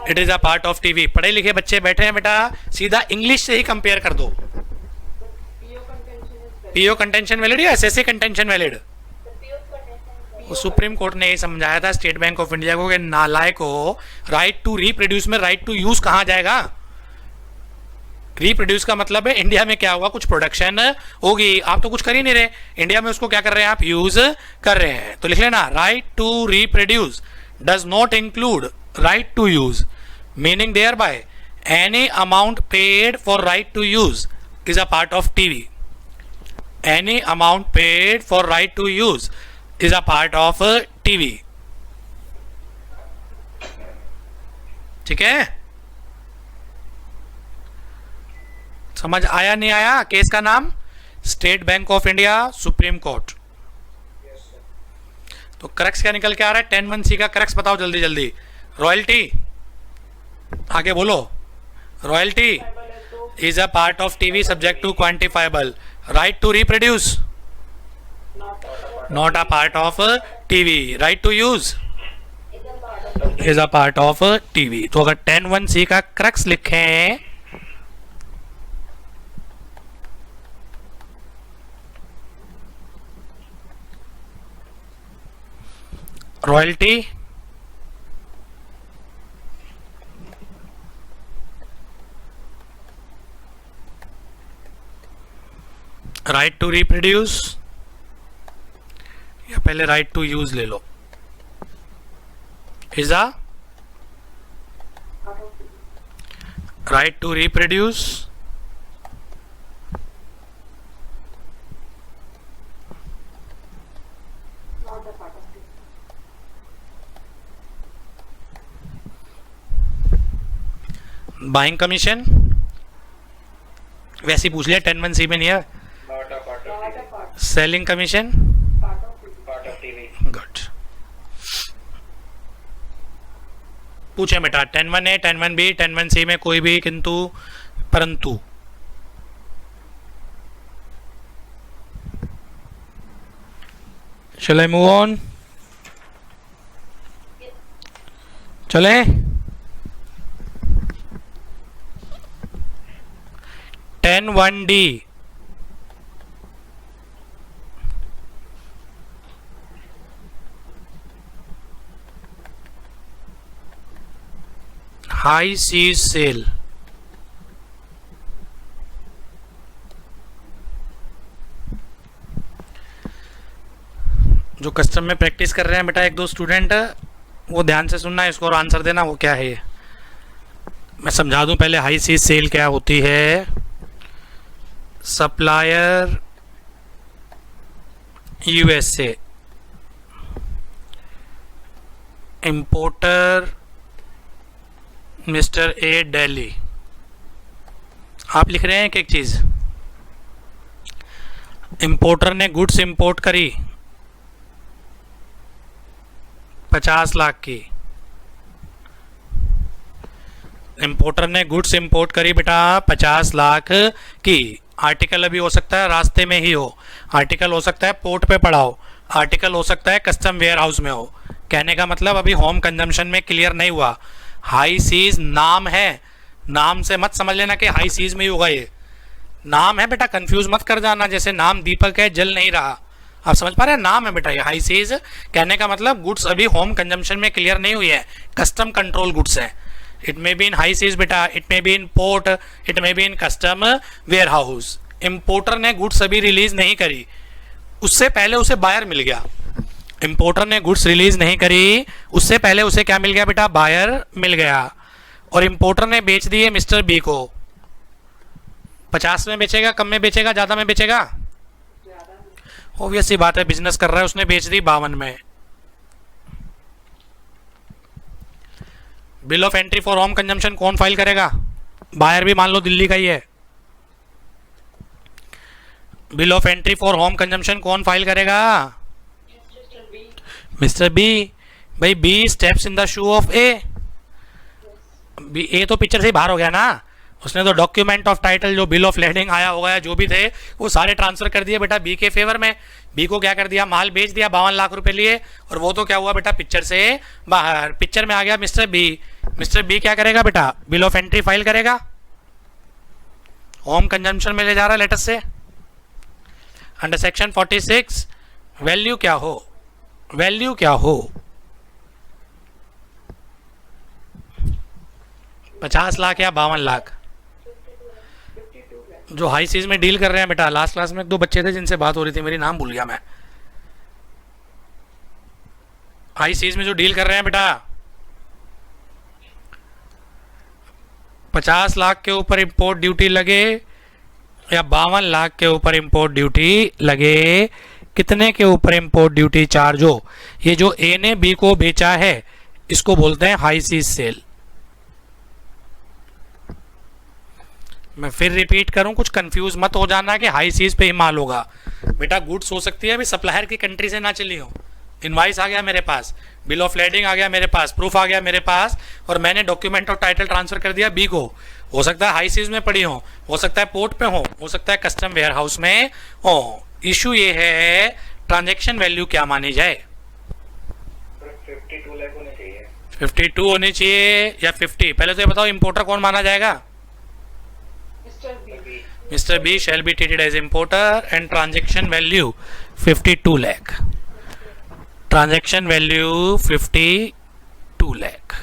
it is a part of TV. पढ़े लिखे बच्चे बैठे हैं बेटा, सीधा इंग्लिश से ही कंपेयर कर दो। पीओ कंटेंशन वैलिड या SSC contention valid? Supreme court ने ये समझाया था स्टेट बैंक ऑफ इंडिया को कि नालायक हो, राइट टू रीप्रोड्यूस में राइट टू यूज कहां जाएगा। रीप्रोड्यूस का मतलब है इंडिया में क्या हुआ, कुछ प्रोडक्शन होगी, आप तो कुछ कर ही नहीं रहे, इंडिया में उसको क्या कर रहे हैं आप, यूज कर रहे हैं। तो लिख लेना, right to reproduce does not include right to use, meaning thereby any amount paid for right to use is a part of TV. Any amount paid for right to use is a part of TV। ठीक है, समझ आया नहीं आया? Case का नाम state Bank of India, Supreme court. तो crux क्या निकल के आ रहा है, 10(1)(c) का क्रक्स बताओ जल्दी जल्दी। रॉयल्टी, आगे बोलो, royalty is a part of TV subject to quantifiable. Right to reproduce not a part of TV, right to use is a part of TV। तो अगर 10(1)(c) का क्रक्स लिखें, रॉयल्टी राइट टू रिप्रोड्यूस, या पहले right to use ले लो, is a right to reproduce buying commission वैसे पूछ लिया, 10(1)(c) में नहीं है। Selling commission, good. पूछे बेटा 10(1)(a), 10(1)(b), 10(1)(c) में कोई भी किंतु परंतु। Shall I move on? चले 10(1)(d), हाई सीज सेल। जो कस्टम में प्रैक्टिस कर रहे हैं बेटा एक दो स्टूडेंट, वो ध्यान से सुनना इसको और आंसर देना वो क्या है ये। मैं समझा दूं पहले हाई सीज सेल क्या होती है। Supplier USA, importer mister A Delhi. आप लिख रहे हैं कि एक चीज, इंपोर्टर ने गुड्स इंपोर्ट करी 50 लाख की। इंपोर्टर ने गुड्स इंपोर्ट करी बेटा 50 लाख की। आर्टिकल अभी हो सकता है रास्ते में ही हो, आर्टिकल हो सकता है पोर्ट पे पड़ा हो, आर्टिकल हो सकता है कस्टम वेयर हाउस में हो। कहने का मतलब अभी होम कंजम्पशन में क्लियर नहीं हुआ। हाई सीज नाम है, नाम से मत समझ लेना कि हाई सीज में ही होगा। ये नाम है बेटा, कंफ्यूज मत कर जाना। जैसे नाम दीपक है, जल नहीं रहा। आप समझ पा रहे हैं, नाम है बेटा ये हाई सीज। कहने का मतलब गुड्स अभी होम कंजम्पशन में क्लियर नहीं हुई है, कस्टम कंट्रोल गुड्स है। It may be in high seas बेटा, it may be in port, it may be in custom warehouse. Importer ने गुड्स अभी रिलीज नहीं करी, उससे पहले उसे बायर मिल गया। इंपोर्टर ने गुड्स रिलीज नहीं करी, उससे पहले उसे क्या मिल गया बेटा, बायर मिल गया। और इंपोर्टर ने बेच दिए मिस्टर बी को। 50 में बेचेगा, कम में बेचेगा, ज्यादा में बेचेगा? ऑब्वियस सी बात है, बिजनेस कर रहा है, उसने बेच दी 52 में। Bill of entry for home consumption कौन फाइल करेगा? बायर भी मान लो दिल्ली का ही है। Bill of entry for home consumption कौन फाइल करेगा? Mister B. भाई B steps in the shoe of A. A तो पिक्चर से ही बाहर हो गया ना, उसने तो डॉक्यूमेंट ऑफ टाइटल जो बिल ऑफ लेडिंग आया होगा या जो भी थे वो सारे ट्रांसफर कर दिए बेटा बी के फेवर में। बी को क्या कर दिया, माल बेच दिया, 52 लाख रुपए लिए, और वो तो क्या हुआ बेटा पिक्चर से बाहर। पिक्चर में आ गया मिस्टर बी। मिस्टर बी क्या करेगा बेटा, बिल ऑफ एंट्री फाइल करेगा, होम कंजम्पशन में ले जा रहा है लेटर से। अंडर सेक्शन 46 वैल्यू क्या हो, वैल्यू क्या हो, 50 लाख या 52 लाख। जो हाई सीज में डील कर रहे हैं बेटा, लास्ट क्लास में 2 बच्चे थे जिनसे बात हो रही थी, मेरी नाम भूल गया मैं। हाई सीज में जो डील कर रहे हैं बेटा, 50 लाख के ऊपर इंपोर्ट ड्यूटी लगे या 52 लाख के ऊपर इंपोर्ट ड्यूटी लगे, कितने के ऊपर इंपोर्ट ड्यूटी चार्ज हो, ये जो ए ने बी को बेचा है इसको बोलते हैं हाई सीज सेल। मैं फिर रिपीट करूं, कुछ कंफ्यूज मत हो जाना कि हाई सीज पे ही माल होगा। बेटा गुड्स हो सकती है अभी सप्लायर की कंट्री से ना चली हो, इनवाइस आ गया मेरे पास, बिल ऑफ लेडिंग आ गया मेरे पास, प्रूफ आ गया मेरे पास, और मैंने डॉक्यूमेंट और टाइटल ट्रांसफर कर दिया बी को। हो सकता है हाई सीज में पड़ी हो सकता है पोर्ट पे हो सकता है कस्टम वेयर हाउस में हो। इशू ये है ट्रांजेक्शन वैल्यू क्या मानी जाए, 52 लाख होने चाहिए, 52 होनी चाहिए या 50? पहले तो ये बताओ इंपोर्टर कौन माना जाएगा? Mr. B shall be treated as importer and transaction value 52 lakh. Transaction value 52 lakh.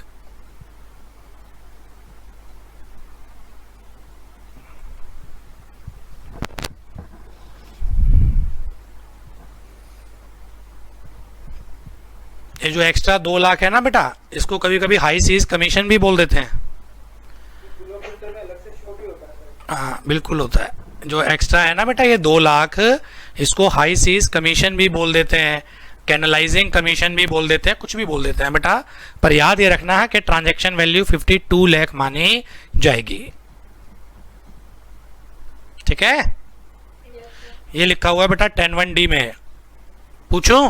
ये जो एक्स्ट्रा 2 लाख है ना बेटा, इसको कभी कभी हाई सीज कमीशन भी बोल देते हैं। हाँ बिल्कुल होता है। जो एक्स्ट्रा है ना बेटा ये 2 लाख, इसको हाई सीज कमीशन भी बोल देते हैं, कैनलाइजिंग कमीशन भी बोल देते हैं, कुछ भी बोल देते हैं बेटा, पर याद ये रखना है कि ट्रांजैक्शन वैल्यू 52 लाख मानी जाएगी। ठीक है, ये लिखा हुआ है बेटा 10(1)(d) में। पूछूं?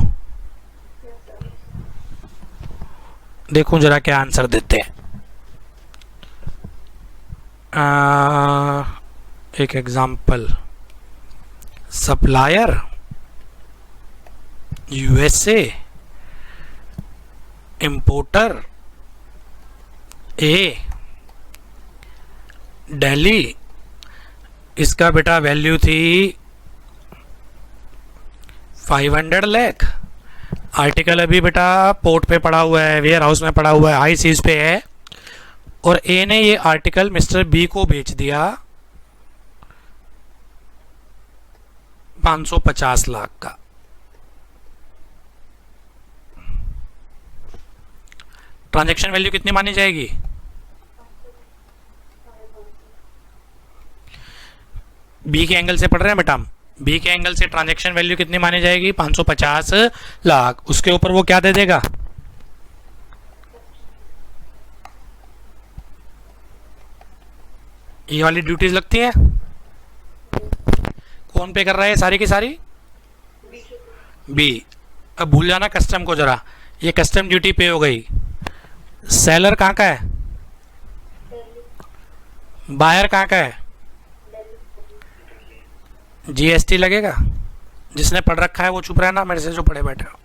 देखूं जरा क्या आंसर देते हैं। एक एग्जांपल, सप्लायर यूएसए, इंपोर्टर ए दिल्ली, इसका बेटा वैल्यू थी 500 लाख। आर्टिकल अभी बेटा पोर्ट पे पड़ा हुआ है, वेयर हाउस में पड़ा हुआ है, हाई सीज पे है, और ए ने ये आर्टिकल मिस्टर बी को बेच दिया 550 लाख का। ट्रांजैक्शन वैल्यू कितनी मानी जाएगी? बी के एंगल से पढ़ रहे हैं बेटा हम, बी के एंगल से ट्रांजैक्शन वैल्यू कितनी मानी जाएगी? 550 लाख। उसके ऊपर वो क्या दे देगा? ये वाली ड्यूटीज लगती है। कौन पे कर रहा है सारी की सारी? बी। अब भूल जाना कस्टम को जरा, ये कस्टम ड्यूटी पे हो गई। सेलर कहाँ का है? बायर कहाँ का है? जीएसटी लगेगा। जिसने पढ़ रखा है वो चुप रहना, मेरे से जो पढ़े बैठे हो।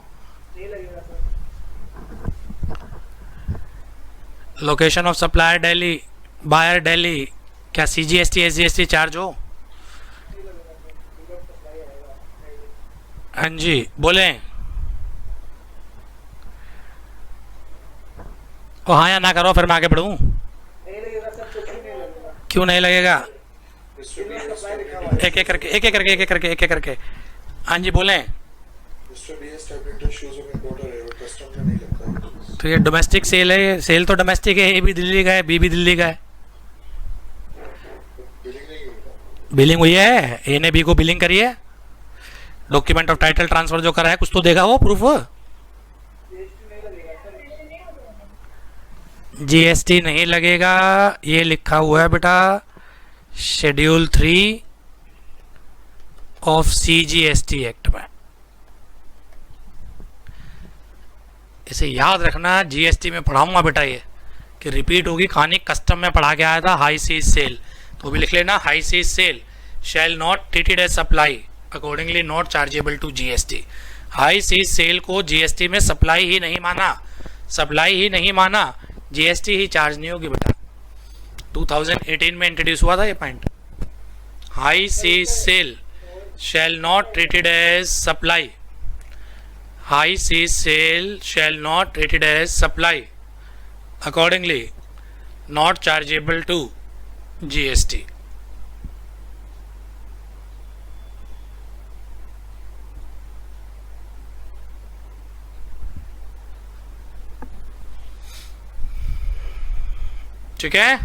Location of supplier Delhi, buyer Delhi, क्या सीजीएसटी एसजीएसटी चार्ज हो? हाँ जी बोले। ओ हाँ या ना करो, फिर मैं आगे बढ़ूँ। क्यों नहीं लगेगा? एक एक करके। हाँ जी बोले। तो ये डोमेस्टिक सेल है, सेल तो डोमेस्टिक है, ए भी दिल्ली का है, बी भी दिल्ली का है। बिलिंग हुई है, ए ने बी को बिलिंग करी है, डॉक्यूमेंट ऑफ टाइटल ट्रांसफर जो करा है कुछ तो देगा वो प्रूफ। जीएसटी नहीं लगेगा, ये लिखा हुआ है बेटा शेड्यूल 3 ऑफ सीजीएसटी एक्ट में। इसे याद रखना, जीएसटी में पढ़ाऊंगा बेटा ये कि रिपीट होगी कहानी। कस्टम में पढ़ा के आया था हाई सीज सेल, तो भी लिख लेना high seas sale shall not treated as supply accordingly not chargeable to GST. High seas sale को जीएसटी में सप्लाई ही नहीं माना, जीएसटी ही चार्ज नहीं होगी बेटा। 2018 में इंट्रोड्यूस हुआ था ये point. High seas sale shall not treated as supply, high seas sale shall not treated as supply accordingly not chargeable to GST. ठीक है,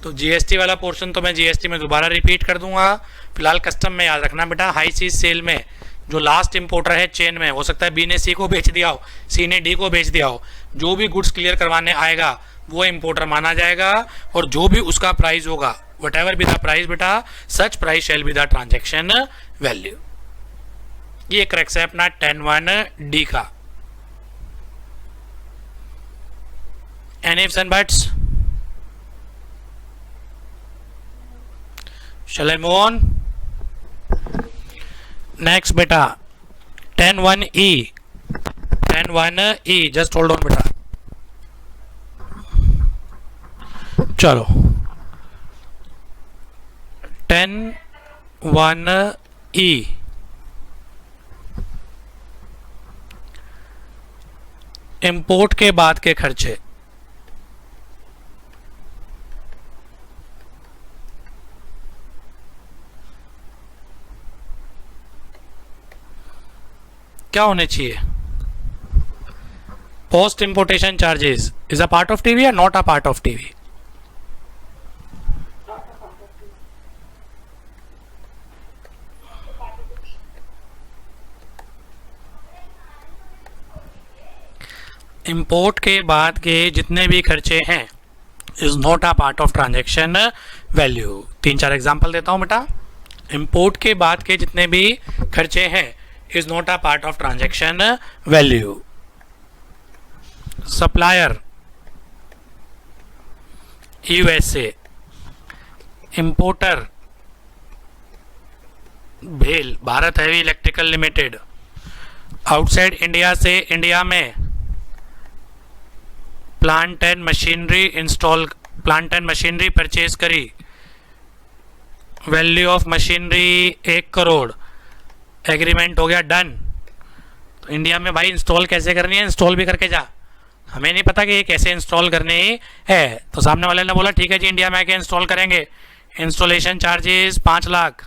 तो जीएसटी वाला पोर्शन तो मैं जीएसटी में दोबारा रिपीट कर दूंगा। फिलहाल कस्टम में याद रखना बेटा, हाई सीज सेल में जो लास्ट इंपोर्टर है चेन में, हो सकता है बी ने सी को बेच दिया हो, सी ने डी को बेच दिया हो, जो भी गुड्स क्लियर करवाने आएगा वो इंपोर्टर माना जाएगा, और जो भी उसका प्राइस होगा whatever be the price बेटा, such price shall be the transaction value. ये करेक्ट है अपना 10(1)D का। Any ifs and buts? Shall I move on? Next beta 10(1)E, 10(1)E, just hold on beta। चलो 10(1)E, import के बाद के खर्चे। क्या होने चाहिए? Post importation charges is a part of TV या not a part of TV? Import के बाद के जितने भी खर्चे हैं is not a part of transaction value. 3-4 example देता हूं बेटा। इंपोर्ट के बाद के जितने भी खर्चे हैं is not a part of transaction value। Supplier USA, importer भेल Bharat heavy electrical limited, outside India से इंडिया में प्लांट एंड मशीनरी परचेज करी, value of machinery 1 crore, agreement हो गया डन। तो इंडिया में भाई इंस्टॉल कैसे करनी है, इंस्टॉल भी करके जा, हमें नहीं पता कि ये कैसे इंस्टॉल करनी है। तो सामने वाले ने बोला ठीक है जी इंडिया में आके इंस्टॉल करेंगे, installation charges 5 lakh,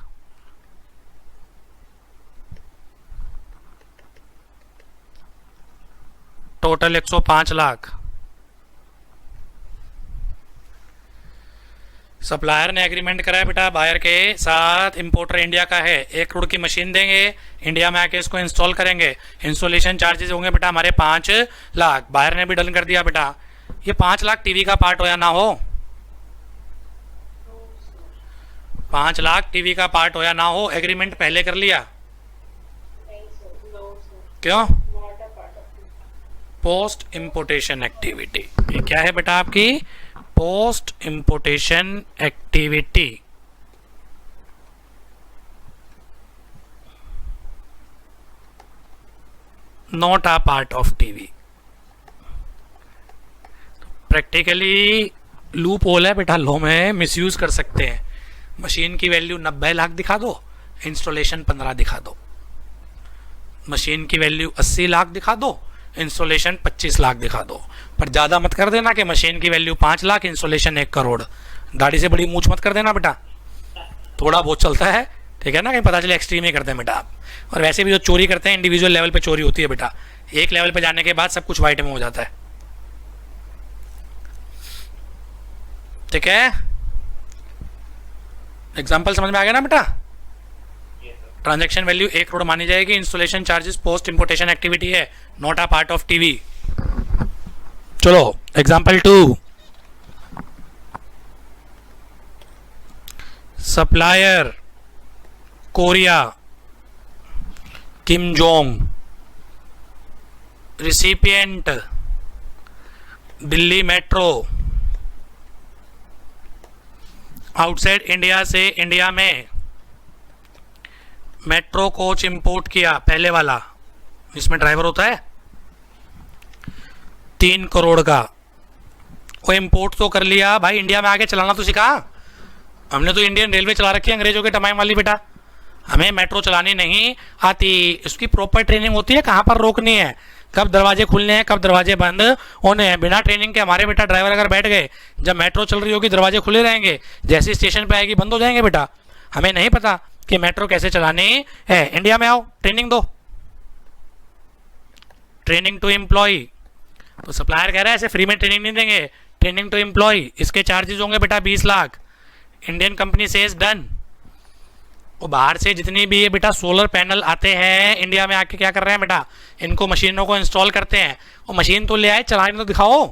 total 105 lakh. Supplier ने एग्रीमेंट कराया बेटा बायर के साथ, इंपोर्टर इंडिया का है, 1 करोड़ की मशीन देंगे, इंडिया में आके इसको इंस्टॉल करेंगे, इंस्टॉलेशन चार्जेस होंगे बेटा हमारे 5 लाख। बायर ने भी डन कर दिया बेटा। ये 5 लाख टीवी का पार्ट हो या ना हो, 5 लाख टीवी का पार्ट हो या ना हो, एग्रीमेंट पहले कर लिया क्यों? पोस्ट इंपोर्टेशन एक्टिविटी, ये क्या है बेटा आपकी post importation activity. Not a part of TV. Practically loop hole है बेटा, लो में मिसयूज कर सकते हैं। मशीन की वैल्यू 90 लाख दिखा दो, इंस्टॉलेशन 15 दिखा दो, मशीन की वैल्यू 80 लाख दिखा दो, इंस्टॉलेशन 25 लाख दिखा दो, पर ज़्यादा मत कर देना कि मशीन की वैल्यू 5 लाख इंस्टॉलेशन 1 करोड़। गाड़ी से बड़ी मूछ मत कर देना बेटा, थोड़ा बहुत चलता है ठीक है ना, कहीं पता चले एक्सट्रीम ही करते हैं बेटा आप। और वैसे भी जो चोरी करते हैं इंडिविजुअल लेवल पे चोरी होती है बेटा, एक लेवल पे जाने के बाद सब कुछ वाइट में हो जाता है, ठीक है। एग्जाम्पल समझ में आ गया ना बेटा। ट्रांजैक्शन वैल्यू 1 करोड़ मानी जाएगी, installation charges post importation activity है, not a part of TV. चलो example 2, supplier Korea Kim Jong, recipient Delhi metro, outside India से इंडिया में मेट्रो कोच इंपोर्ट किया, पहले वाला जिसमें ड्राइवर होता है, 3 करोड़ का। वो इंपोर्ट तो कर लिया भाई, इंडिया में आके चलाना तो सिखा। हमने तो इंडियन रेलवे चला रखी है अंग्रेजों के टाइम वाली बेटा, हमें मेट्रो चलानी नहीं आती। इसकी प्रॉपर ट्रेनिंग होती है, कहाँ पर रोकनी है, कब दरवाजे खुलने हैं, कब दरवाजे बंद होने हैं। बिना ट्रेनिंग के हमारे बेटा ड्राइवर अगर बैठ गए, जब मेट्रो चल रही होगी दरवाजे खुले रहेंगे, जैसे स्टेशन पे आएगी बंद हो जाएंगे बेटा। हमें नहीं पता कि मेट्रो कैसे चलानी है। इंडिया में आओ ट्रेनिंग दो, ट्रेनिंग टू एम्प्लॉय। तो सप्लायर कह रहा है ऐसे फ्री में ट्रेनिंग नहीं देंगे, ट्रेनिंग टू एम्प्लॉय, इसके चार्जेस होंगे बेटा 20 lakh. Indian company says done. और बाहर से जितनी भी ये बेटा सोलर पैनल आते हैं इंडिया में आके क्या कर रहे हैं बेटा, इनको मशीनों को इंस्टॉल करते हैं। और मशीन तो ले आए, चलाने तो दिखाओ।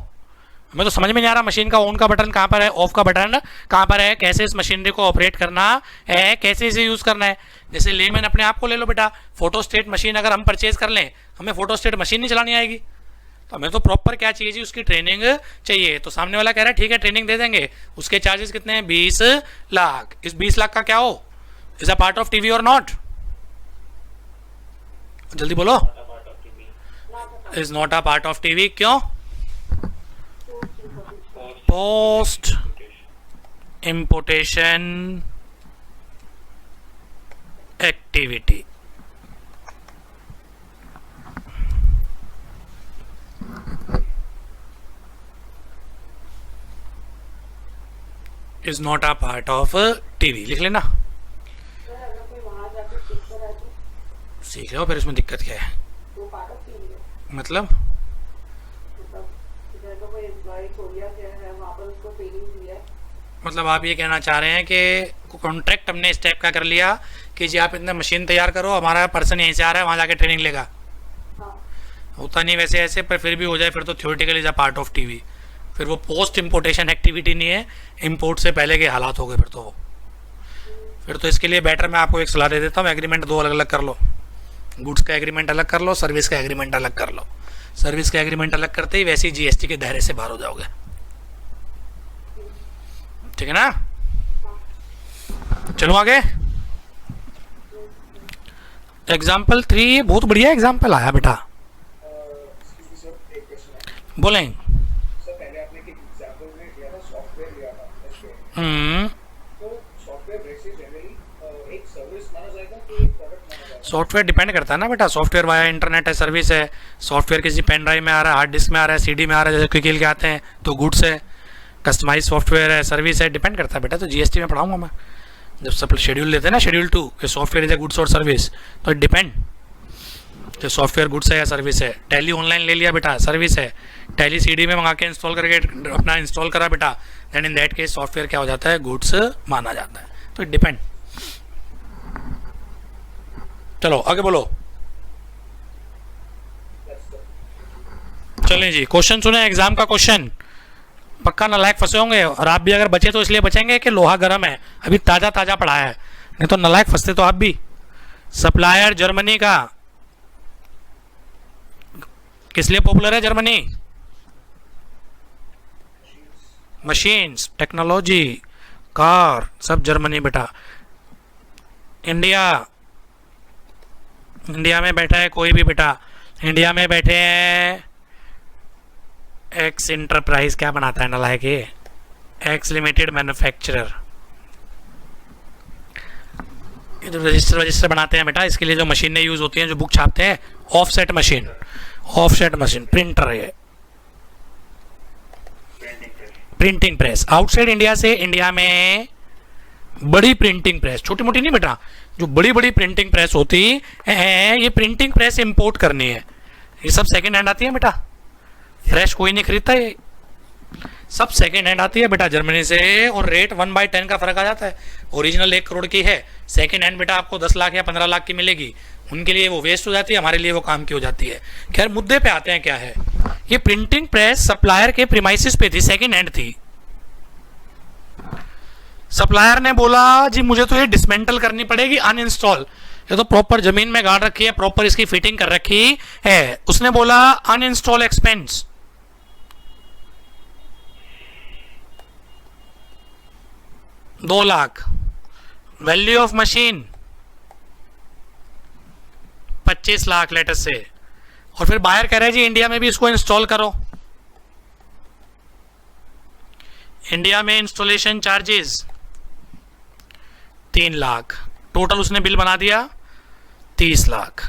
हमें तो समझ में नहीं आ रहा मशीन का ऑन का बटन कहाँ पर है, ऑफ का बटन कहाँ पर है, कैसे इस मशीनरी को ऑपरेट करना है, कैसे इसे यूज़ करना है। जैसे लेमैन अपने आप को ले लो बेटा, फोटोस्टेट मशीन अगर हम परचेज कर लें, हमें फोटोस्टेट मशीन नहीं चलानी आएगी। तो हमें तो प्रॉपर क्या चाहिए जी, उसकी ट्रेनिंग चाहिए। तो सामने वाला कह रहा है ठीक है ट्रेनिंग दे देंगे, उसके चार्जेस कितने हैं 20 लाख। इस 20 लाख का क्या हो, is a part of TV और नॉट? जल्दी बोलो, is not a part of TV. क्यों? Post importation activity. Is not a part of TV, लिख लेना। सीख लो फिर, इसमें दिक्कत क्या है? मतलब आप ये कहना चाह रहे हैं कि कॉन्ट्रैक्ट हमने इस टाइप का कर लिया कि जी आप इतना मशीन तैयार करो, हमारा पर्सन यहीं से आ रहा है, वहाँ जाके ट्रेनिंग लेगा। होता नहीं वैसे ऐसे, पर फिर भी हो जाए फिर तो theoretically is a part of TV. फिर वो पोस्ट इंपोर्टेशन एक्टिविटी नहीं है, इंपोर्ट से पहले के हालात हो गए फिर तो इसके लिए बेटर मैं आपको एक सलाह दे देता हूँ, एग्रीमेंट 2 अलग अलग कर लो। गुड्स का एग्रीमेंट अलग कर लो, सर्विस का एग्रीमेंट अलग कर लो। सर्विस का एग्रीमेंट अलग करते ही वैसे ही जीएसटी के दायरे से बाहर हो जाओगे, ठीक है ना। चलो आगे, एग्जाम्पल 3 बहुत बढ़िया एग्जाम्पल आया बेटा, सर एक क्वेश्चन है बोलें। सर, पहले आपने एक एग्जांपल में लिया था, सॉफ्टवेयर लिया था SBI। तो सॉफ्टवेयर वैसे जनरली एक सर्विस माना जाएगा कि एक प्रोडक्ट माना जाएगा? सॉफ्टवेयर डिपेंड करता है ना बेटा, सॉफ्टवेयर वाया इंटरनेट है, सर्विस है। सॉफ्टवेयर किसी पेन ड्राइव में आ रहा है, हार्ड डिस्क में आ रहा है, सीडी में आ रहा है, जैसे क्विक के आते हैं तो गुड्स है, कस्टमाइज सॉफ्टवेयर है, सर्विस है, डिपेंड करता है बेटा। तो जीएसटी में पढ़ाऊंगा मैं, जब सब शेड्यूल लेते हैं ना, शेड्यूल 2 कि सॉफ्टवेयर इज ए गुड्स और सर्विस, तो डिपेंड कि सॉफ्टवेयर गुड्स है या सर्विस है। टैली ऑनलाइन ले लिया बेटा, सर्विस है। टैली सीडी में मंगा के इंस्टॉल करके अपना इंस्टॉल करा बेटा, then in that case software क्या हो जाता है, गुड्स माना जाता है। तो डिपेंड। चलो आगे बोलो, चलें जी, क्वेश्चन सुने एग्जाम का क्वेश्चन। पक्का नालायक फंसे होंगे, और आप भी अगर बचे तो इसलिए बचेंगे कि लोहा गर्म है, अभी ताज़ा ताज़ा पढ़ाया है, नहीं तो नालायक फंसते तो आप भी। सप्लायर जर्मनी का किस लिए पॉपुलर है जर्मनी? मशीन्स, टेक्नोलॉजी, कार, सब जर्मनी बेटा। इंडिया में बैठा है कोई भी बेटा, इंडिया में बैठे हैं एक्स इंटरप्राइज, क्या बनाता है नालायक ये, एक्स लिमिटेड मैन्युफैक्चरर। ये जो रजिस्टर बनाते हैं बेटा, इसके लिए जो मशीनें यूज होती हैं, जो बुक छापते हैं, ऑफसेट मशीन, प्रिंटर है, प्रिंटिंग प्रेस। आउटसाइड इंडिया से इंडिया में बड़ी प्रिंटिंग प्रेस, छोटी मोटी नहीं बेटा, जो बड़ी बड़ी प्रिंटिंग प्रेस होती है, ये प्रिंटिंग प्रेस इंपोर्ट करनी है। ये सब सेकेंड हैंड आती है बेटा, फ्रेश कोई नहीं खरीदता, ये सब सेकेंड हैंड आती है बेटा जर्मनी से, और रेट 1/10 का फर्क आ जाता है। ओरिजिनल 1 करोड़ की है, सेकेंड हैंड बेटा आपको 10 लाख या 15 लाख की मिलेगी। उनके लिए वो वेस्ट हो जाती है, हमारे लिए वो काम की हो जाती है। खैर मुद्दे पे आते हैं, क्या है ये प्रिंटिंग प्रेस सप्लायर के प्रीमाइसिस पे थी, सेकेंड हैंड थी। सप्लायर ने बोला जी मुझे तो ये डिसमेंटल करनी पड़ेगी, अनइंस्टॉल, ये तो प्रॉपर जमीन में गाड़ रखी है, प्रॉपर इसकी फिटिंग कर रखी है। उसने बोला uninstall expense, $2 lakh, value of machine 25 lakh letter से, और फिर बायर कह रहे हैं जी इंडिया में भी इसको इंस्टॉल करो। इंडिया में इंस्टॉलेशन चार्जेस 3 लाख, टोटल उसने बिल बना दिया 30 लाख।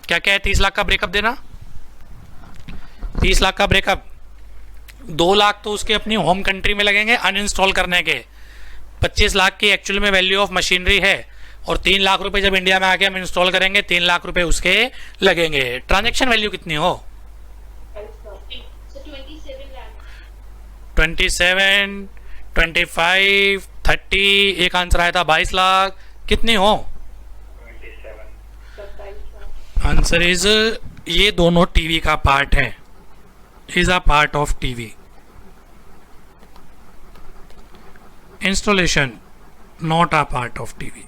क्या क्या है 30 लाख का ब्रेकअप देना, 30 लाख का ब्रेकअप, 2 लाख तो उसके अपनी होम कंट्री में लगेंगे अनइंस्टॉल करने के, 25 लाख की एक्चुअल में वैल्यू ऑफ मशीनरी है, और 3 लाख रुपए जब इंडिया में आके हम इंस्टॉल करेंगे 3 लाख रुपए उसके लगेंगे। ट्रांजैक्शन वैल्यू कितनी हो? 27, 25, 30, एक आंसर आया था 22 लाख, कितनी हो? आंसर इज, ये दोनों टीवी का पार्ट है, is a part of TV. Installation not a part of TV.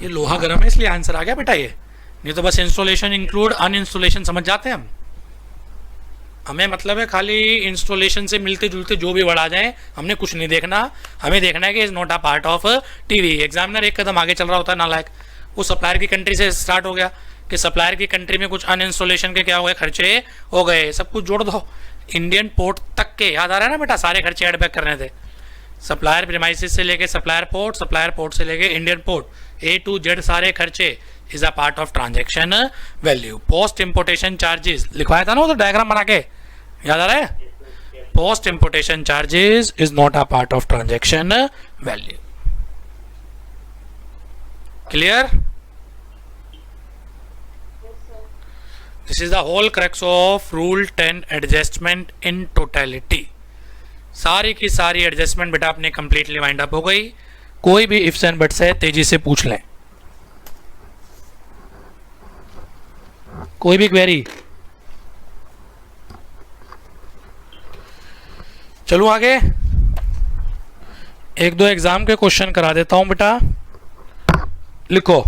ये लोहा गर्म है इसलिए आंसर आ गया बेटा ये, नहीं तो बस इंस्टॉलेशन इंक्लूड अनइंस्टॉलेशन समझ जाते हैं हम। हमें मतलब है खाली इंस्टॉलेशन से मिलते जुलते जो भी वर्ड आ जाए, हमने कुछ नहीं देखना, हमें देखना है कि is not a part of TV. Examiner एक कदम आगे चल रहा होता है नालायक, वो सप्लायर की कंट्री से स्टार्ट हो गया कि सप्लायर की कंट्री में कुछ अनइंस्टॉलेशन के क्या हो गए, खर्चे हो गए, सब कुछ जोड़ दो। इंडियन पोर्ट तक के याद आ रहा है ना बेटा, सारे खर्चे एड बैक करने थे, सप्लायर प्रीमाइसिस से लेके सप्लायर पोर्ट से लेके Indian port, A to Z सारे खर्चे is a part of transaction value. Post importation charges लिखवाया था ना, वो तो डायग्राम बना के, याद आ रहा है? Post importation charges is not a part of transaction value. Clear? This is the whole crux of rule 10 adjustment in totality. सारी की सारी एडजस्टमेंट बेटा अपने कंप्लीटली वाइंड अप हो गई। कोई भी इफ्स एंड बट्स है तेजी से पूछ लें, कोई भी क्वेरी। चलो आगे, 1-2 एग्जाम के क्वेश्चन करा देता हूं बेटा, लिखो।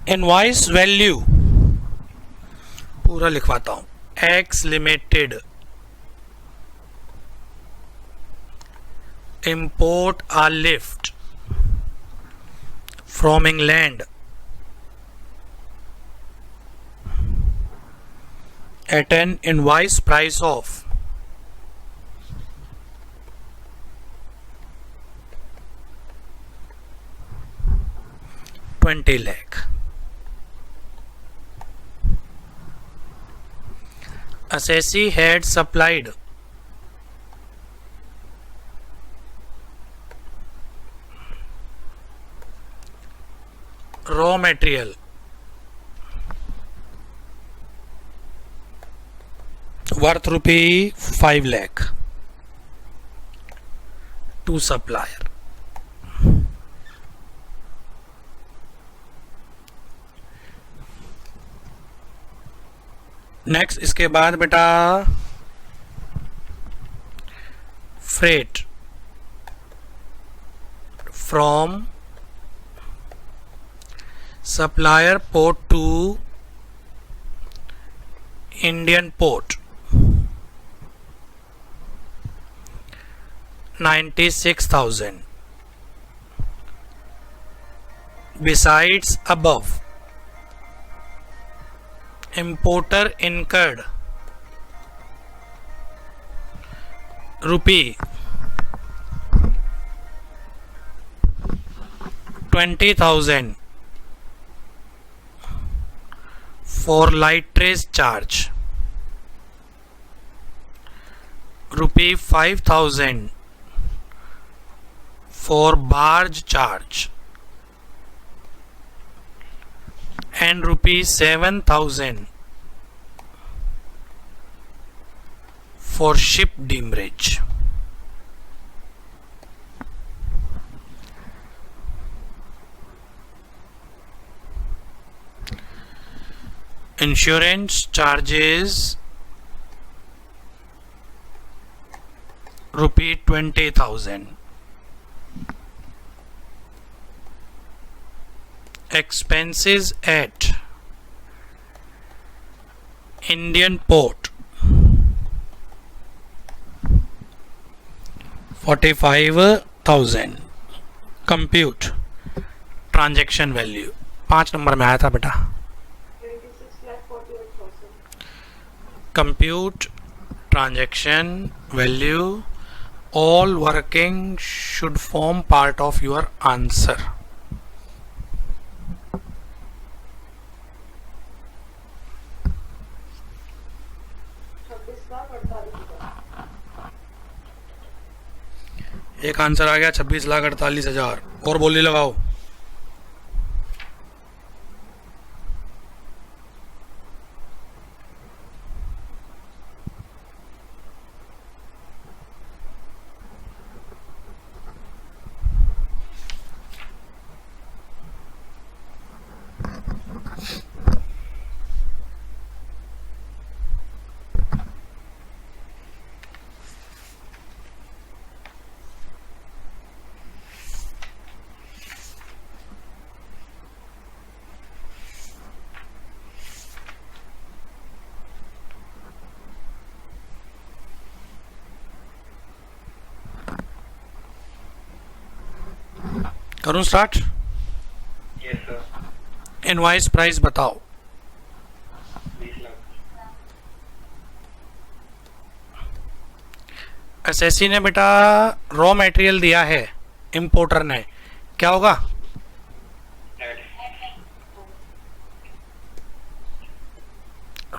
इनवॉइस वैल्यू पूरा लिखवाता हूं, x limited import a lift from England at an invoice price of ₹20 lakh. Assessee had supplied raw material worth ₹5 lakh to supplier. Next इसके बाद बेटा freight from supplier port to Indian port 96,000. Besides above, importer incurred rupee 20,000 for light trace charge, rupee 5,000 for barge charge, and rupee 7,000 for ship demurrage. Insurance charges rupee 20,000. Expenses at Indian port 45,000. Compute transaction value 5 number में आया था बेटा. 26,48,000. Compute transaction value. All working should form part of your answer. एक answer आ गया 26,48,000 और बोली लगाओ. करूं start. Yes sir. Invoice price बताओ. 20 लाख. एसएससी ने बेटा रॉ मटेरियल दिया है, इंपोर्टर ने, क्या होगा?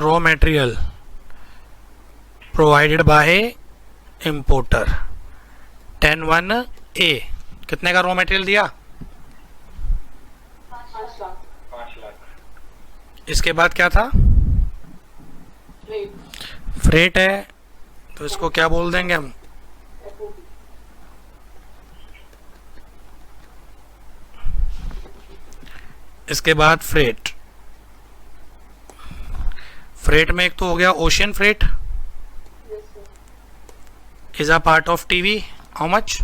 Raw material provided by importer 10(1)(a). कितने का रॉ मटेरियल दिया? 5 लाख. 5 लाख. इसके बाद क्या था? फ्रेट है, तो इसको क्या बोल देंगे हम? इसके बाद फ्रेट. फ्रेट में एक तो हो गया ocean freight is a part of TV. How much?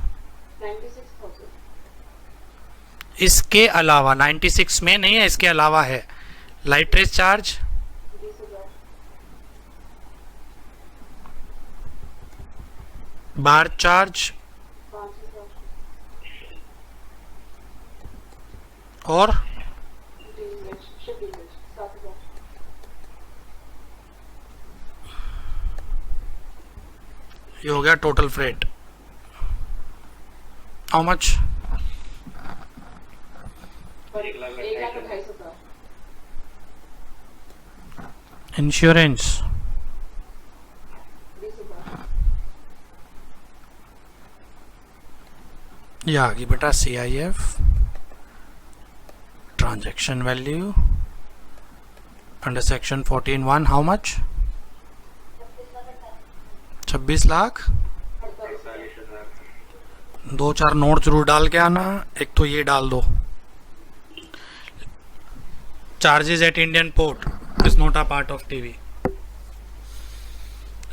96,000. इसके अलावा 96 में नहीं है, इसके अलावा है। Lighterage charge 20,000 barge charge 5,000 और शिपिंग 7,000 ये हो गया total freight. How much? 1,28,000 insurance 20,000 ये आ गई बेटा CIF transaction value under section 14(1) how much? 26 lakh. 2-4 note जरूर डाल के आना, एक तो ये डाल दो। Charges at Indian port is not a part of TV.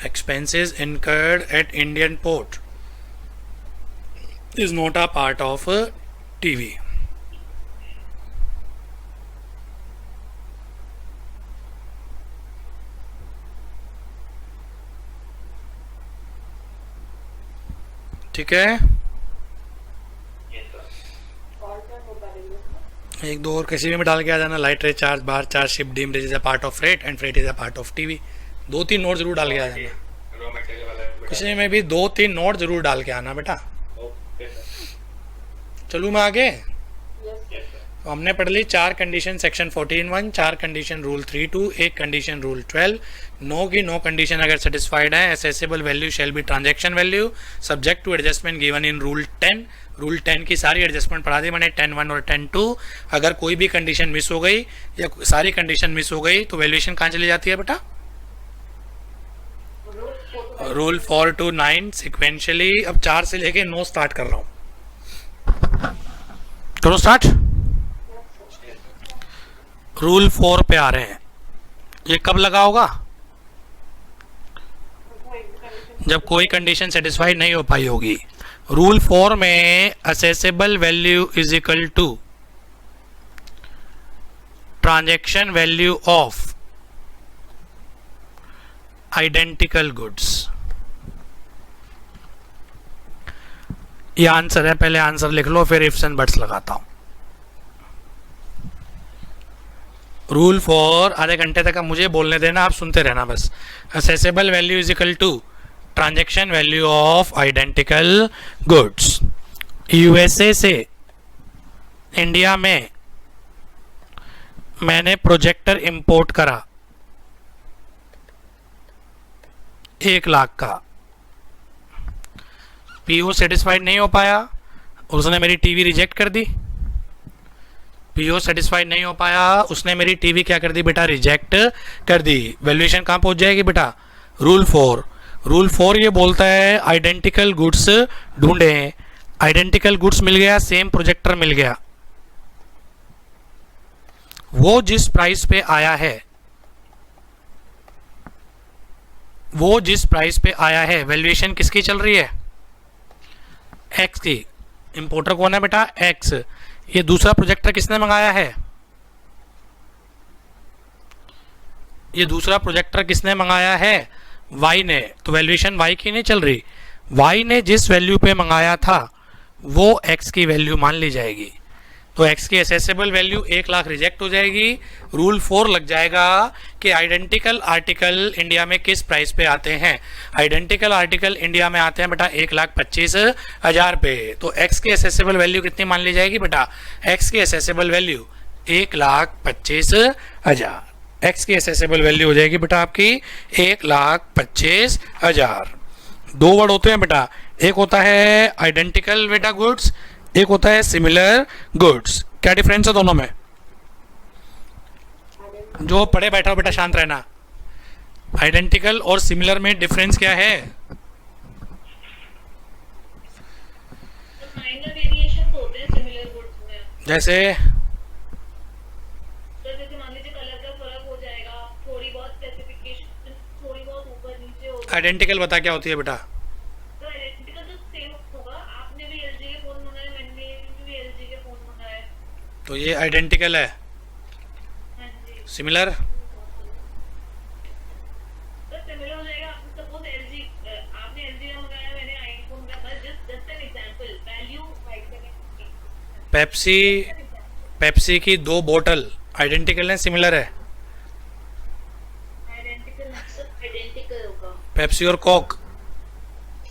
Expenses incurred at Indian port is not a part of TV. ठीक है, और क्या होता है? एक दो और किसी में डाल के आ जाना। Light rate charge, bar charge, ship deemed is a part of freight and freight is a part of TV. 2-3 note जरूर डाल के आ जाना। किसी में भी 2-3 नोट जरूर डाल के आना बेटा। चलूँ मैं आगे? तो हमने पढ़ ली 4 condition section 14(1), 4 condition rule 3(2), 1 condition rule 12। नो की नो कंडीशन अगर सेटिस्फाइड है, assessable value shall be transaction value subject to adjustment given in rule 10। Rule 10 की सारी एडजस्टमेंट पढ़ा दी मैंने, 10(1) और 10(2). अगर कोई भी कंडीशन मिस हो गई या सारी कंडीशन मिस हो गई तो वैल्यूएशन कहाँ चली जाती है बेटा? Rule 4 to 9 sequentially. अब 4 से लेके 9 स्टार्ट कर रहा हूँ। करो स्टार्ट। रूल 4 पे आ रहे हैं। ये कब लगा होगा? जब कोई कंडीशन सेटिस्फाइड नहीं हो पाई होगी। रूल 4 में assessable value is equal to transaction value of identical goods. ये आंसर है, पहले आंसर लिख लो फिर इफ्स एंड बट्स लगाता हूं। रूल 4 आधे घंटे तक मुझे बोलने देना, आप सुनते रहना बस। Assessable value is equal to transaction value of identical goods. USA से इंडिया में मैंने प्रोजेक्टर इंपोर्ट करा 1 लाख का। पीओ सेटिस्फाइड नहीं हो पाया, उसने मेरी टीवी रिजेक्ट कर दी। पीओ सेटिस्फाइड नहीं हो पाया, उसने मेरी टीवी क्या कर दी बेटा? रिजेक्ट कर दी। वैल्यूएशन कहाँ पहुंच जाएगी बेटा? रूल 4। रूल 4 ये बोलता है आइडेंटिकल गुड्स ढूंढे। आइडेंटिकल गुड्स मिल गया, सेम प्रोजेक्टर मिल गया। वो जिस प्राइस पे आया है, वो जिस प्राइस पे आया है, वैल्यूएशन किसकी चल रही है? एक्स की। इंपोर्टर कौन है बेटा? एक्स। ये दूसरा प्रोजेक्टर किसने मंगाया है? ये दूसरा प्रोजेक्टर किसने मंगाया है? वाई ने। तो वैल्यूएशन वाई की नहीं चल रही। वाई ने जिस वैल्यू पे मंगाया था वो एक्स की वैल्यू मान ली जाएगी। तो एक्स की एसेसेबल वैल्यू 1 लाख रिजेक्ट हो जाएगी। रूल 4 लग जाएगा कि आइडेंटिकल आर्टिकल इंडिया में किस प्राइस पे आते हैं। आइडेंटिकल आर्टिकल इंडिया में आते हैं बेटा 1,25,000 पे। तो एक्स की एसेसेबल वैल्यू कितनी मान ली जाएगी बेटा? एक्स की एसेसेबल वैल्यू 1,25,000। एक्स की एसेसेबल वैल्यू हो जाएगी बेटा आपकी 1,25,000। 2 वर्ड होते हैं बेटा, एक होता है आइडेंटिकल बेटा गुड्स, एक होता है सिमिलर गुड्स। क्या डिफरेंस है दोनों में? जो पढ़े बैठा हो बेटा शांत रहना। आइडेंटिकल और सिमिलर में डिफरेंस क्या है? माइनर वेरिएशंस होते हैं सिमिलर गुड्स में। जैसे जैसे मान लीजिए कलर का फर्क हो जाएगा, थोड़ी बहुत स्पेसिफिकेशन थोड़ी बहुत ऊपर नीचे होगा। आइडेंटिकल बता क्या होती है बेटा? तो आइडेंटिकल तो सेम होगा। आपने भी एलजी के फोन मंगाए, मैंने भी एलजी के फोन मंगाए। तो ये आइडेंटिकल है, हाँ जी सिमिलर। तो सिमिलर हो जाएगा। सपोज एलजी, आपने एलजी का मंगाया, मैंने आईफोन का, बस just just an example, value right करें। पेप्सी, पेप्सी की 2 बोतल आइडेंटिकल है, सिमिलर है। आइडेंटिकल सर, आइडेंटिकल होगा पेप्सी और कोक।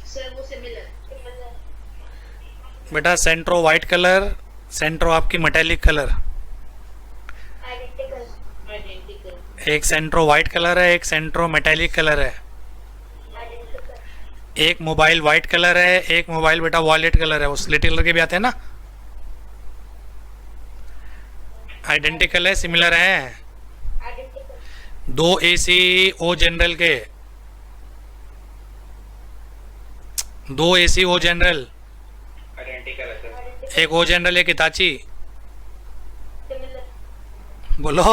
सर, वो सिमिलर। बेटा सेंट्रो वाइट कलर, सेंट्रो आपकी मेटेलिक कलर। आइडेंटिकल। आइडेंटिकल। एक सेंट्रो वाइट कलर है, एक सेंट्रो मेटेलिक कलर है। एक मोबाइल वाइट कलर है, एक मोबाइल बेटा वॉलेट कलर है। वो स्लेटी कलर के भी आते हैं ना। आइडेंटिकल है, सिमिलर है। 2 एसी ओ जनरल के, 2 एसी ओ जनरल, आइडेंटिकल है सर। एक ओ जनरल एक हिताची। बोलो।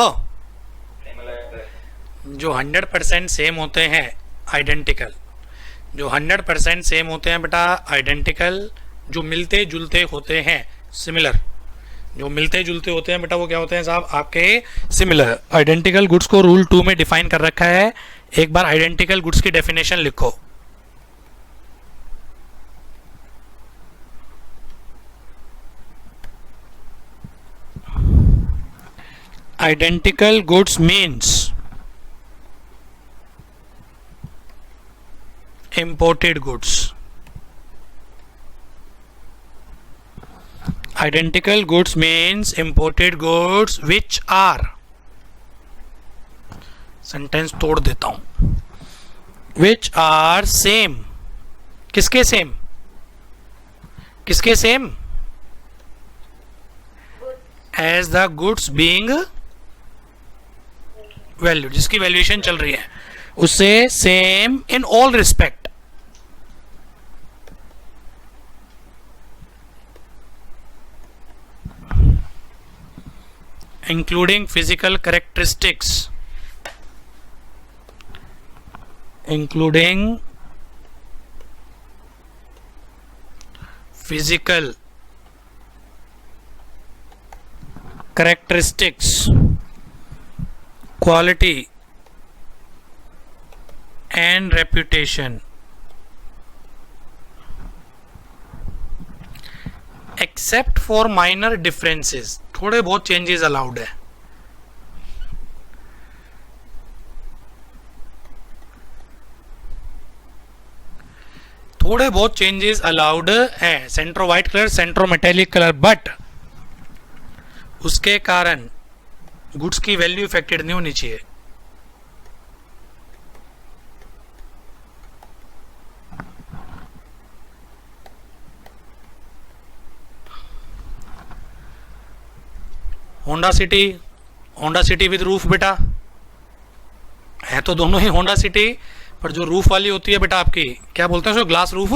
सिमिलर है सर। जो 100% सेम होते हैं आइडेंटिकल, जो 100% सेम होते हैं बेटा आइडेंटिकल। जो मिलते जुलते होते हैं सिमिलर। जो मिलते जुलते होते हैं बेटा वो क्या होते हैं साहब आपके सिमिलर। आइडेंटिकल गुड्स को रूल 2 में डिफाइन कर रखा है। एक बार आइडेंटिकल गुड्स की डेफिनेशन लिखो। Identical goods means imported goods. Identical goods means imported goods which are, sentence तोड़ देता हूं, which are same. किसके सेम? किसके same? as the goods being value, जिसकी वैल्यूएशन चल रही है उससे same in all respect. Including physical characteristics, including physical characteristics, quality and reputation, except for minor differences. थोड़े बहुत चेंजेस अलाउड है। थोड़े बहुत चेंजेस अलाउड है। Santro white colour, Santro metallic colour, but उसके कारण गुड्स की वैल्यू इफेक्टेड नहीं होनी चाहिए। Honda City, Honda City with roof बेटा है तो दोनों ही होंडा सिटी, पर जो रूफ वाली होती है बेटा आपकी क्या बोलते हैं उसको, ग्लास रूफ,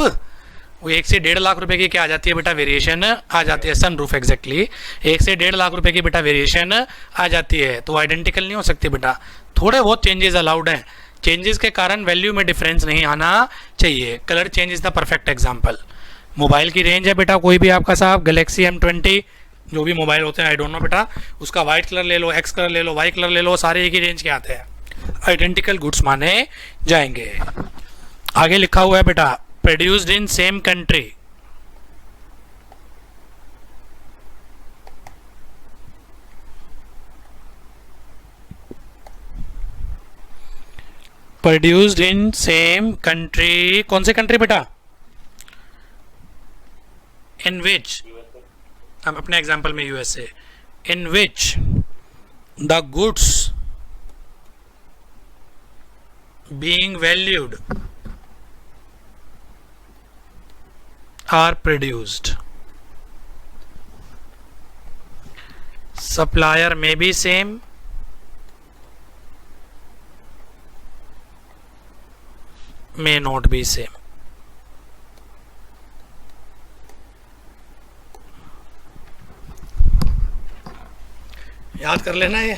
वो 1 से 1.5 लाख रुपए की क्या आ जाती है बेटा, वेरिएशन आ जाती है। सन रूफ एग्जैक्टली 1 से 1.5 लाख रुपए की बेटा वेरिएशन आ जाती है। तो आइडेंटिकल नहीं हो सकती बेटा। थोड़े बहुत चेंजेस अलाउड हैं। चेंजेस के कारण वैल्यू में डिफरेंस नहीं आना चाहिए। Colour change is the perfect example. Mobile की रेंज है बेटा कोई भी आपका साहब, गैलेक्सी M20 जो भी मोबाइल होते हैं, आई डोंट नो बेटा, उसका वाइट कलर ले लो, एक्स कलर ले लो, वाई कलर ले लो, सारे एक ही रेंज के आते हैं, आइडेंटिकल गुड्स माने जाएंगे। आगे लिखा हुआ है बेटा produced in same country, produced in same country, कौन से कंट्री बेटा, इन विच, हम अपने एग्जांपल में USA, in which the goods being valued are produced. Supplier may be same, may not be same. याद कर लेना ये।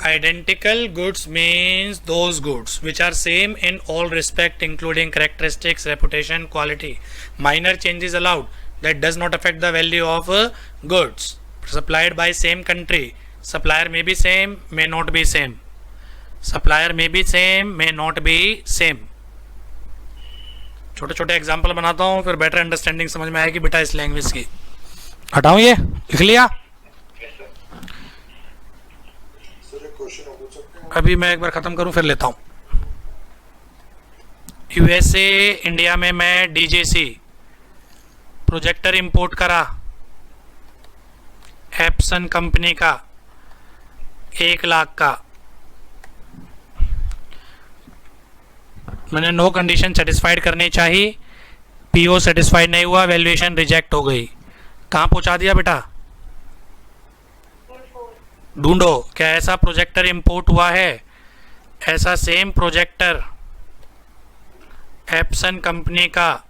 Identical goods means those goods which are same in all respect including characteristics, reputation, quality. Minor changes allowed that does not affect the value of goods. Supplied by same country, supplier में भी same, may not be same, supplier में भी same, may not be same. छोटे छोटे example बनाता हूँ, फिर better understanding समझ में आएगी बेटा इस लैंग्वेज की। हटाऊँ ये, लिख लिया? अभी मैं एक बार खत्म करूं फिर लेता हूं। यूएसए इंडिया में मैं डीजेसी प्रोजेक्टर इंपोर्ट करा एप्सन कंपनी का 1 लाख का, मैंने नो कंडीशन सेटिस्फाइड करनी चाहिए, पीओ सेटिस्फाइड नहीं हुआ, वैल्यूएशन रिजेक्ट हो गई। कहां पहुंचा दिया बेटा? ढूंढो क्या ऐसा प्रोजेक्टर इंपोर्ट हुआ है, ऐसा सेम प्रोजेक्टर एप्सन कंपनी का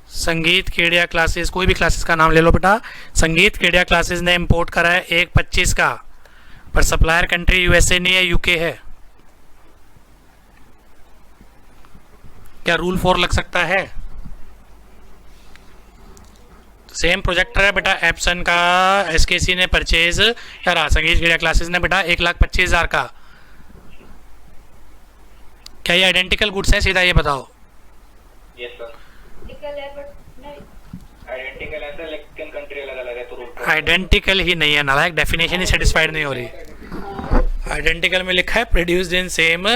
संगीत केडिया क्लासेस, कोई भी क्लासेस का नाम ले लो बेटा, संगीत केडिया क्लासेस ने इंपोर्ट करा है 1.25 का, पर सप्लायर कंट्री यूएसए नहीं है, यूके है। क्या रूल 4 लग सकता है? सेम प्रोजेक्टर है बेटा एप्सन का, एसकेसी ने परचेज करा, संगीत केडिया क्लासेस ने बेटा 1,25,000 का। क्या ये आइडेंटिकल गुड्स हैं? सीधा ये बताओ। यस सर, आइडेंटिकल है बट नहीं, आइडेंटिकल है सर, लेकिन कंट्री अलग अलग है तो रूल आइडेंटिकल ही नहीं है नालायक, डेफिनेशन ही सेटिस्फाइड नहीं हो रही। आइडेंटिकल में लिखा है produced in same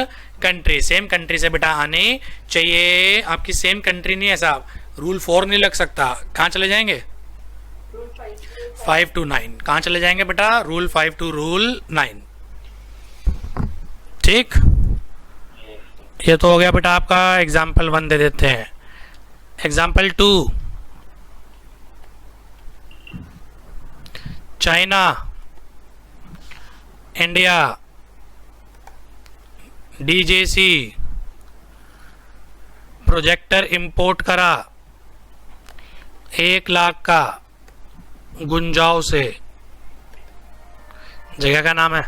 country, same country से बेटा आनी चाहिए, आपकी सेम कंट्री नहीं है साहब, रूल 4 नहीं लग सकता। कहाँ चले जाएंगे? रूल 5 to 9 कहाँ चले जाएंगे बेटा? Rule 5 to rule 9। ठीक, ये तो हो गया बेटा आपका एग्जाम्पल 1। दे देते हैं example 2। China India DJC projector import करा 1 लाख का गुंजाओ से, जगह का नाम है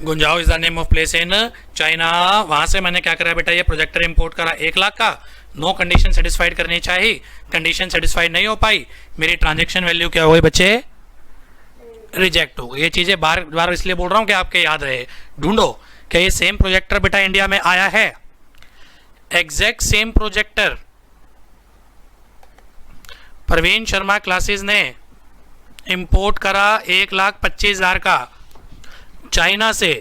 Guangzhou, is the name of place in China. वहां से मैंने क्या करा बेटा, ये प्रोजेक्टर इंपोर्ट करा 1 लाख का, नो कंडीशन सेटिस्फाइड करनी चाहिए, कंडीशन सेटिस्फाइड नहीं हो पाई, मेरी ट्रांजैक्शन वैल्यू क्या हो गई बच्चे? रिजेक्ट हो गई। ये चीजें बार बार इसलिए बोल रहा हूं कि आपके याद रहे। ढूंढो क्या ये सेम प्रोजेक्टर बेटा इंडिया में आया है, exact same projector Praveen Sharma classes ने इंपोर्ट करा 1,25,000 का चाइना से,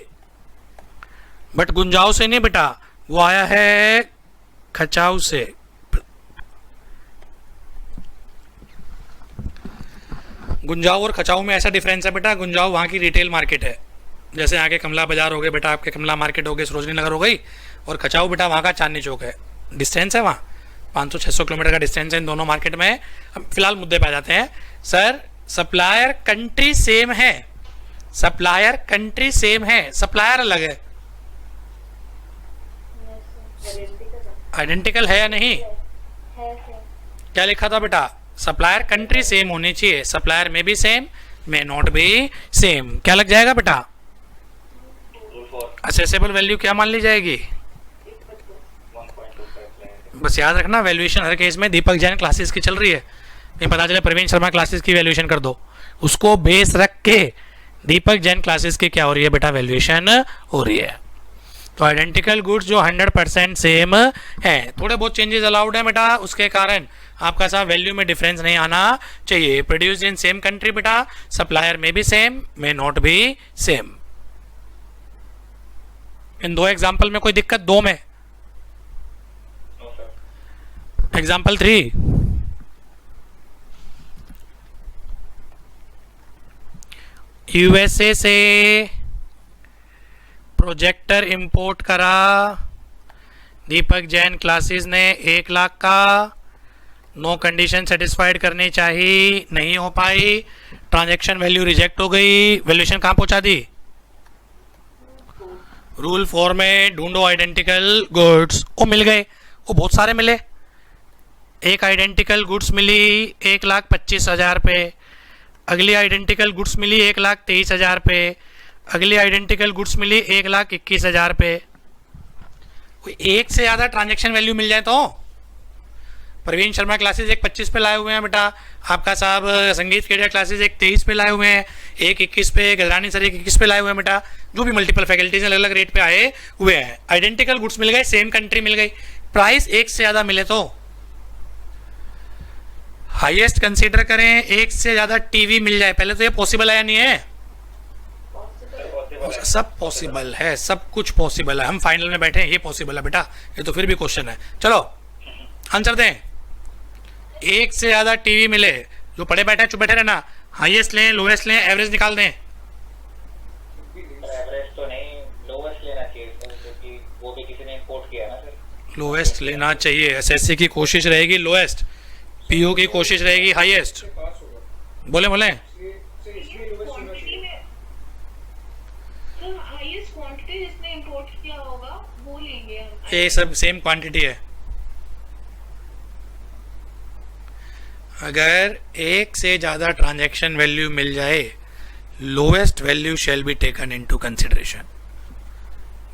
बट गुंजाओ से नहीं बेटा, वो आया है खचाऊ से। गुंजाओ और खचाऊ में ऐसा डिफरेंस है बेटा, गुंजाओ वहाँ की रिटेल मार्केट है, जैसे यहाँ के कमला बाजार हो गए बेटा, आपके कमला मार्केट हो गए, सरोजनी नगर हो गई, और खचाऊ बेटा वहाँ का चांदनी चौक है। डिस्टेंस है वहाँ 500-600 किलोमीटर का डिस्टेंस है इन दोनों मार्केट में। हम फिलहाल मुद्दे पे आ जाते हैं। सर सप्लायर कंट्री सेम है, सप्लायर कंट्री सेम है, सप्लायर अलग है, आइडेंटिकल है या नहीं? है क्या लिखा था बेटा? सप्लायर कंट्री सेम होनी चाहिए, सप्लायर में भी same, may not be same. क्या लग जाएगा बेटा? रूल 4 असेसेबल वैल्यू क्या मान ली जाएगी? 1.25 बस याद रखना वैल्यूएशन हर केस में दीपक जैन क्लासेस की चल रही है, नहीं पता चले प्रवीण शर्मा क्लासेस की वैल्यूएशन कर दो, उसको बेस रख के दीपक जैन क्लासेस की क्या हो रही है बेटा? वैल्यूएशन हो रही है। तो आइडेंटिकल गुड्स जो 100% सेम है, थोड़े बहुत चेंजेस अलाउड है बेटा, उसके कारण आपका सा वैल्यू में डिफरेंस नहीं आना चाहिए। प्रोड्यूस्ड इन सेम कंट्री बेटा, सप्लायर में भी same, may not be same. In 2 example में कोई दिक्कत? 2 में नो सर, एग्जाम्पल 3, यूएसए से प्रोजेक्टर इंपोर्ट करा दीपक जैन क्लासेस ने 1 लाख का, नो कंडीशन सेटिस्फाइड करनी चाहिए, नहीं हो पाई, ट्रांजैक्शन वैल्यू रिजेक्ट हो गई, वैल्यूएशन कहाँ पहुंचा दी? रूल 4 में। ढूंढो आइडेंटिकल गुड्स, वो मिल गए, वो बहुत सारे मिले। एक आइडेंटिकल गुड्स मिली 1,25,000 पे, अगली आइडेंटिकल गुड्स मिली 1,23,000 पे, अगली आइडेंटिकल गुड्स मिली 1,21,000 पे। कोई एक से ज़्यादा ट्रांजैक्शन वैल्यू मिल जाए तो प्रवीण शर्मा क्लासेस एक 25 पे लाए हुए हैं बेटा, आपका साहब संगीत केडिया क्लासेस एक 23 पे लाए हुए हैं, एक 21 पे, गजरानी सर एक 21 पे लाए हुए हैं बेटा। जो भी मल्टीपल फैकल्टीज अलग अलग रेट पे आए हुए हैं। आइडेंटिकल गुड्स मिल गए, सेम कंट्री मिल गई, प्राइस एक से ज़्यादा मिले तो हाईएस्ट कंसीडर करें, एक से ज़्यादा टीवी मिल जाए, पहले तो ये पॉसिबल है या नहीं है? सब पॉसिबल है, सब कुछ पॉसिबल है। हम फाइनल में बैठे हैं, ये पॉसिबल है बेटा, ये तो फिर भी क्वेश्चन है। चलो आंसर दें। एक से ज़्यादा टीवी मिले, जो पढ़े बैठे हैं चुप बैठे रहना, हाईएस्ट लें, लोएस्ट लें, एवरेज निकाल दें। एवरेज तो नहीं, लोवेस्ट लेना चाहिए सर, क्योंकि वो भी किसी ने इंपोर्ट किया ना सर। लोएस्ट लेना चाहिए, एसएससी की कोशिश रहेगी लोएस्ट, पीओ की कोशिश रहेगी हाईएस्ट। पास होगा बोले बोले इसलिए लोवेस्ट होना क्वांटिटी चाहिए। में सर हाईएस्ट क्वांटिटी जिसने इंपोर्ट किया होगा वो लेंगे हम। ये सब सेम क्वांटिटी है। अगर एक से ज़्यादा ट्रांजैक्शन वैल्यू मिल जाए, lowest value shall be taken into consideration.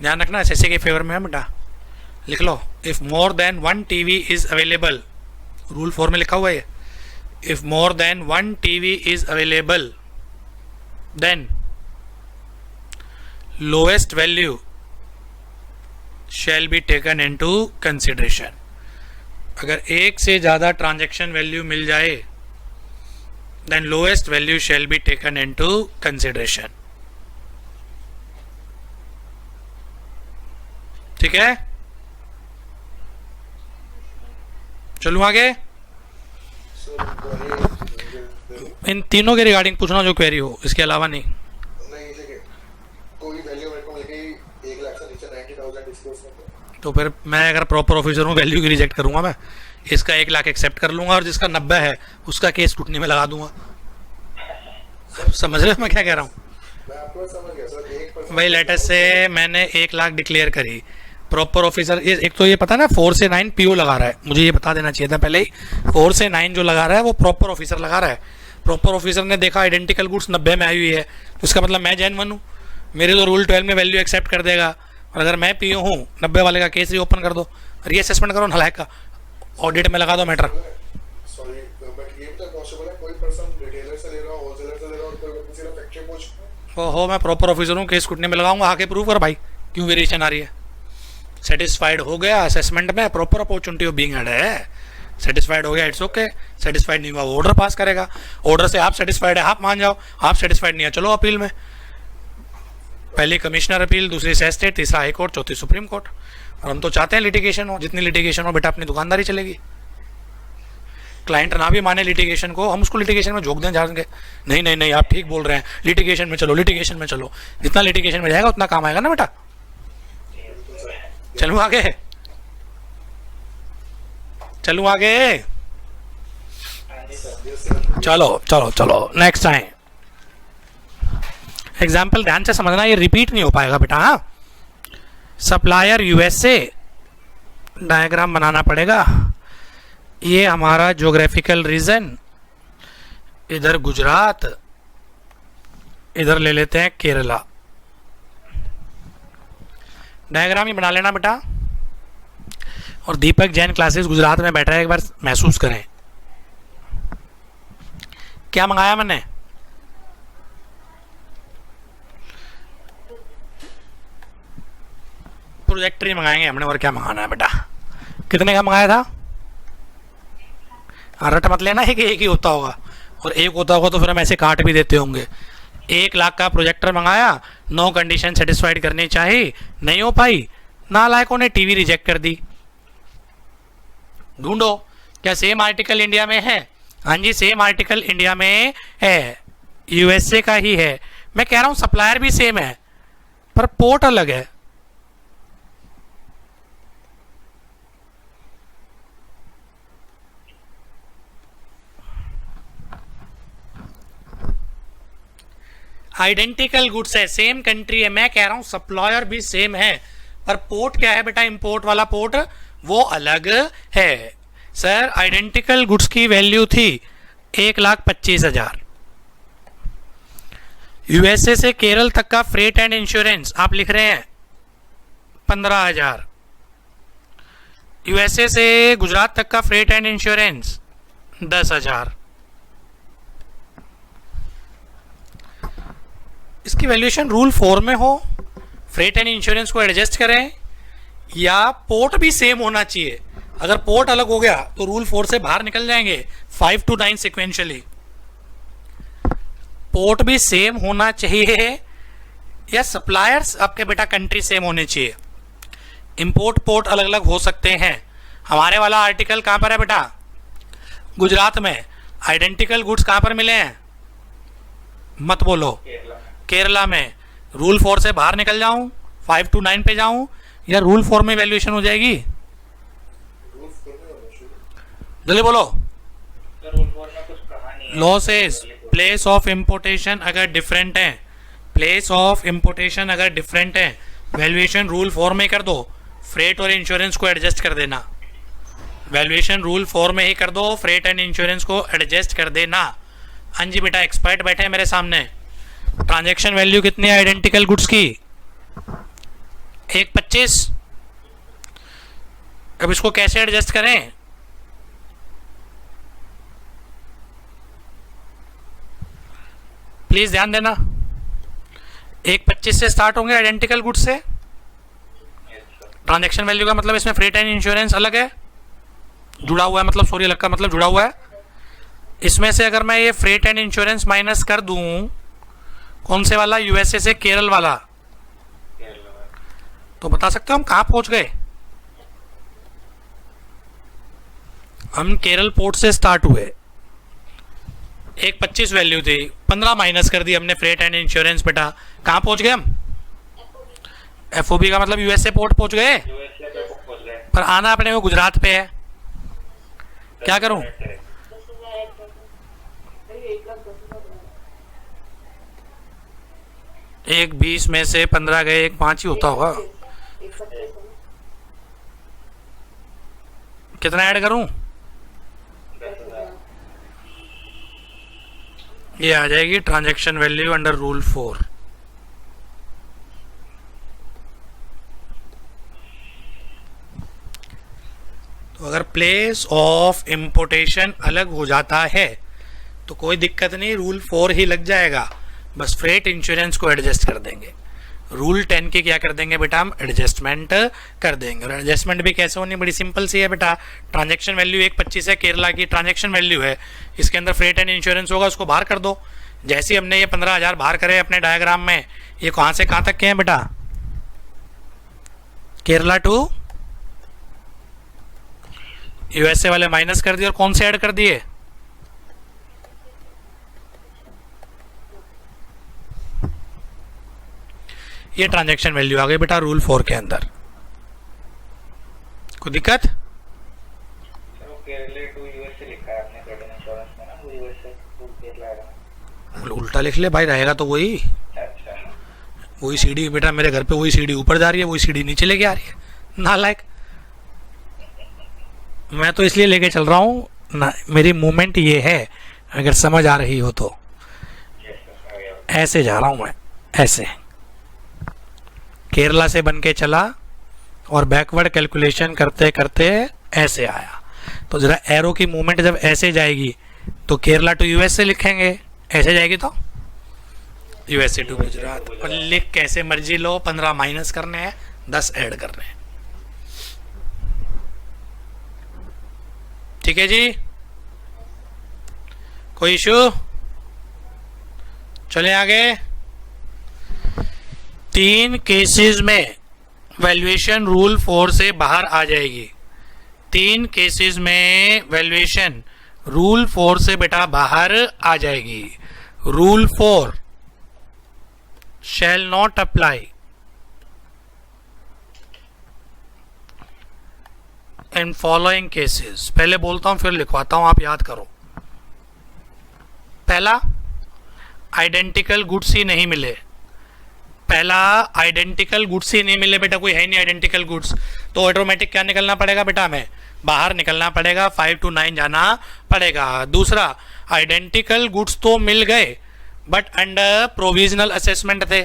ध्यान रखना, एसएससी के फेवर में है बेटा, लिख लो। If more than one TV is available, rule 4 में लिखा हुआ है, if more than one TV is available then lowest value shall be taken into consideration. अगर एक से ज़्यादा ट्रांजैक्शन वैल्यू मिल जाए, then lowest value shall be taken into consideration. ठीक है, चलूं आगे। इन तीनों के रिगार्डिंग पूछना जो क्वेरी हो, इसके अलावा नहीं। नहीं देखिए, कोई वैल्यू मेरे को मिल गई 1 लाख से नीचे 90,000 इसको उसमें तो फिर मैं अगर प्रॉपर ऑफिसर हूँ, वैल्यू की रिजेक्ट करूंगा मैं, इसका 1 लाख एक्सेप्ट कर लूंगा और जिसका 90 है उसका केस स्क्रूटनी में लगा दूंगा। समझ रहे हो मैं क्या कह रहा हूँ? मैं आपको समझ गया सर। 1% वही लेटर से मैंने 1 लाख डिक्लेयर करी, प्रॉपर ऑफिसर ये एक तो ये पता ना 4 से 9 पीओ लगा रहा है, मुझे ये बता देना चाहिए था पहले ही। 4 से 9 जो लगा रहा है वो प्रॉपर ऑफिसर लगा रहा है। प्रॉपर ऑफिसर ने देखा आइडेंटिकल गुड्स 90 में आई हुई है, तो इसका मतलब मैं जेन्युइन हूँ, मेरे तो रूल 12 में वैल्यू एक्सेप्ट कर देगा। और अगर मैं पीओ हूँ, 90 वाले का केस रीओपन कर दो, रीअसेसमेंट करो नलायक का, ऑडिट में लगा दो मैटर। सॉरी बट ये तो पॉसिबल है, कोई पर्सन रिटेलर से ले रहा हो, होलसेलर से ले रहा हो, कोई किसी का फैक्ट्री पूछ हो मैं प्रॉपर ऑफिसर हूँ, केस स्क्रूटनी में लगाऊंगा, आके प्रूव कर भाई क्यों वेरिएशन आ रही है। सेटिस्फाइड हो गया असेसमेंट में, proper opportunity of being heard है, सेटिस्फाइड हो गया इट्स ओके, सेटिस्फाइड नहीं हुआ वो ऑर्डर पास करेगा, ऑर्डर से आप सेटिस्फाइड है आप मान जाओ, आप सेटिस्फाइड नहीं है चलो अपील में, पहली कमिश्नर अपील, दूसरी सेस्टेट, तीसरा हाई कोर्ट, चौथी सुप्रीम कोर्ट। और हम तो चाहते हैं लिटिगेशन हो, जितनी लिटिगेशन हो बेटा अपनी दुकानदारी चलेगी। क्लाइंट ना भी माने लिटिगेशन को, हम उसको लिटिगेशन में झोंक दें जाएंगे, नहीं नहीं नहीं आप ठीक बोल रहे हैं, लिटिगेशन में चलो, लिटिगेशन में चलो, जितना लिटिगेशन में जाएगा उतना काम आएगा ना बेटा। चलूं आगे, चलूं आगे, चलो चलो चलो नेक्स्ट टाइम। एग्जाम्पल ध्यान से समझना, ये रिपीट नहीं हो पाएगा बेटा। हाँ, सप्लायर यूएसए, डायग्राम बनाना पड़ेगा। ये हमारा ज्योग्राफिकल रीजन, इधर गुजरात, इधर ले लेते हैं केरला। डायग्राम ही बना लेना बेटा। और दीपक जैन क्लासेस गुजरात में बैठा है, एक बार महसूस करें क्या मंगाया मैंने। प्रोजेक्टर ही मंगाएंगे हमने, और क्या मंगाना है बेटा। कितने का मंगाया था? रट मत लेना है कि एक ही होता होगा, और एक होता होगा तो फिर हम ऐसे काट भी देते होंगे। 1 लाख का प्रोजेक्टर मंगाया, 9 कंडीशन सेटिस्फाइड करनी चाहिए, नहीं हो पाई, नालायकों ने टीवी रिजेक्ट कर दी। ढूंढो क्या सेम आर्टिकल इंडिया में है? हाँ जी सेम आर्टिकल इंडिया में है, यूएसए का ही है। मैं कह रहा हूं सप्लायर भी सेम है पर पोर्ट अलग है। आइडेंटिकल गुड्स है, सेम कंट्री है, मैं कह रहा हूं सप्लायर भी सेम है पर पोर्ट क्या है बेटा, इंपोर्ट वाला पोर्ट वो अलग है। सर आइडेंटिकल गुड्स की वैल्यू थी 1,25,000, यूएसए से केरल तक का फ्रेट एंड इंश्योरेंस आप लिख रहे हैं 15,000, यूएसए से गुजरात तक का फ्रेट एंड इंश्योरेंस 10,000। इसकी वैल्यूएशन रूल 4 में हो, फ्रेट एंड इंश्योरेंस को एडजस्ट करें, या पोर्ट भी सेम होना चाहिए। अगर पोर्ट अलग हो गया तो रूल 4 से बाहर निकल जाएंगे 5 to 9 सिक्वेंशली। पोर्ट भी सेम होना चाहिए या सप्लायर्स आपके बेटा कंट्री सेम होने चाहिए। इंपोर्ट पोर्ट अलग अलग हो सकते हैं। हमारे वाला आर्टिकल कहां पर है बेटा? गुजरात में। आइडेंटिकल गुड्स कहां पर मिले हैं? मत बोलो। केरला में। रूल 4 से बाहर निकल जाऊं, 5 to 9 पे जाऊं, या रूल 4 में वैल्यूएशन हो जाएगी? रूल 4 में होना चाहिए। जल्दी बोलो। तो रूल 4 में कुछ कहा नहीं है। लॉसेस प्लेस ऑफ इंपोर्टेशन अगर डिफरेंट है, प्लेस ऑफ इंपोर्टेशन अगर डिफरेंट है, वैल्यूएशन रूल 4 में कर दो, फ्रेट और इंश्योरेंस को एडजस्ट कर देना। वैल्यूएशन रूल 4 में ही कर दो, फ्रेट एंड इंश्योरेंस को एडजस्ट कर देना। हाँ जी बेटा, एक्सपर्ट बैठे हैं मेरे सामने। ट्रांजैक्शन वैल्यू कितनी है आइडेंटिकल गुड्स की? 1.25। अब इसको कैसे एडजस्ट करें? प्लीज ध्यान देना। 1.25 से स्टार्ट होंगे आइडेंटिकल गुड्स से। ट्रांजैक्शन वैल्यू का मतलब इसमें फ्रेट एंड इंश्योरेंस अलग है, जुड़ा हुआ है, मतलब सॉरी अलग का मतलब जुड़ा हुआ है। इसमें से अगर मैं ये फ्रेट एंड इंश्योरेंस माइनस कर दूं, कौन से वाला? यूएसए से केरल वाला, तो बता सकते हो हम कहां पहुंच गए? हम केरल पोर्ट से स्टार्ट हुए, 1.25 वैल्यू थी, 15 माइनस कर दी हमने फ्रेट एंड इंश्योरेंस बेटा। कहां पहुंच गए हम? एफओबी का मतलब यूएसए पोर्ट पहुंच गए, यूएसए पे पहुंच गए। पर आना अपने को गुजरात पे है। क्या करूं? 1.20 में से 15 गए, 1.5 ही होता होगा। कितना ऐड करूं? ये आ जाएगी ट्रांजैक्शन वैल्यू अंडर रूल 4। तो अगर प्लेस ऑफ इंपोर्टेशन अलग हो जाता है तो कोई दिक्कत नहीं, रूल 4 ही लग जाएगा। बस फ्रेट इंश्योरेंस को एडजस्ट कर देंगे। रूल 10 की क्या कर देंगे बेटा? हम एडजस्टमेंट कर देंगे। और एडजस्टमेंट भी कैसे होनी? बड़ी सिंपल सी है बेटा। ट्रांजैक्शन वैल्यू 1.25 है, केरला की ट्रांजैक्शन वैल्यू है, इसके अंदर फ्रेट एंड इंश्योरेंस होगा, उसको बाहर कर दो। जैसे ही हमने ये 15,000 बाहर करे अपने डायग्राम में, ये कहां से कहां तक के हैं बेटा? केरला टू यूएसए वाले माइनस कर दिए, और कौन से ऐड कर दिए? ये ट्रांजैक्शन वैल्यू आ गई बेटा रूल 4 के अंदर। कोई दिक्कत? तो केरला टू यूएसए लिखा है आपने क्रेडिट इंश्योरेंस में ना, वो यूएसए टू केरला है। उल्टा लिख ले भाई, रहेगा तो वही। अच्छा, वही सीढ़ी बेटा, मेरे घर पे वही सीढ़ी ऊपर जा रही है, वही सीढ़ी नीचे लेके आ रही है। नालायक, मैं तो इसलिए लेके चल रहा हूँ ना, मेरी मूवमेंट ये है, अगर समझ आ रही हो तो। ऐसे जा रहा हूँ मैं, ऐसे केरला से बन के चला और बैकवर्ड कैलकुलेशन करते करते ऐसे आया। तो जरा एरो की मूवमेंट जब ऐसे जाएगी तो केरला टू यूएसए लिखेंगे, ऐसे जाएगी तो यूएसए टू गुजरात। और लिख कैसे मर्जी लो, 15 माइनस करने हैं, 10 ऐड करने हैं। ठीक है जी, कोई इशू? चले आगे। 3 केसेस में वैल्यूएशन रूल 4 से बाहर आ जाएगी। 3 केसेस में वैल्यूएशन रूल 4 से बेटा बाहर आ जाएगी। Rule 4 shall not apply in following cases. पहले बोलता हूं फिर लिखवाता हूं, आप याद करो। पहला, आइडेंटिकल गुड्स ही नहीं मिले। पहला, आइडेंटिकल गुड्स ही नहीं मिले बेटा, कोई है नहीं आइडेंटिकल गुड्स, तो ऑटोमेटिक क्या निकलना पड़ेगा बेटा? हमें बाहर निकलना पड़ेगा, 5 to 9 जाना पड़ेगा। दूसरा, आइडेंटिकल गुड्स तो मिल गए बट अंडर प्रोविजनल असेसमेंट थे।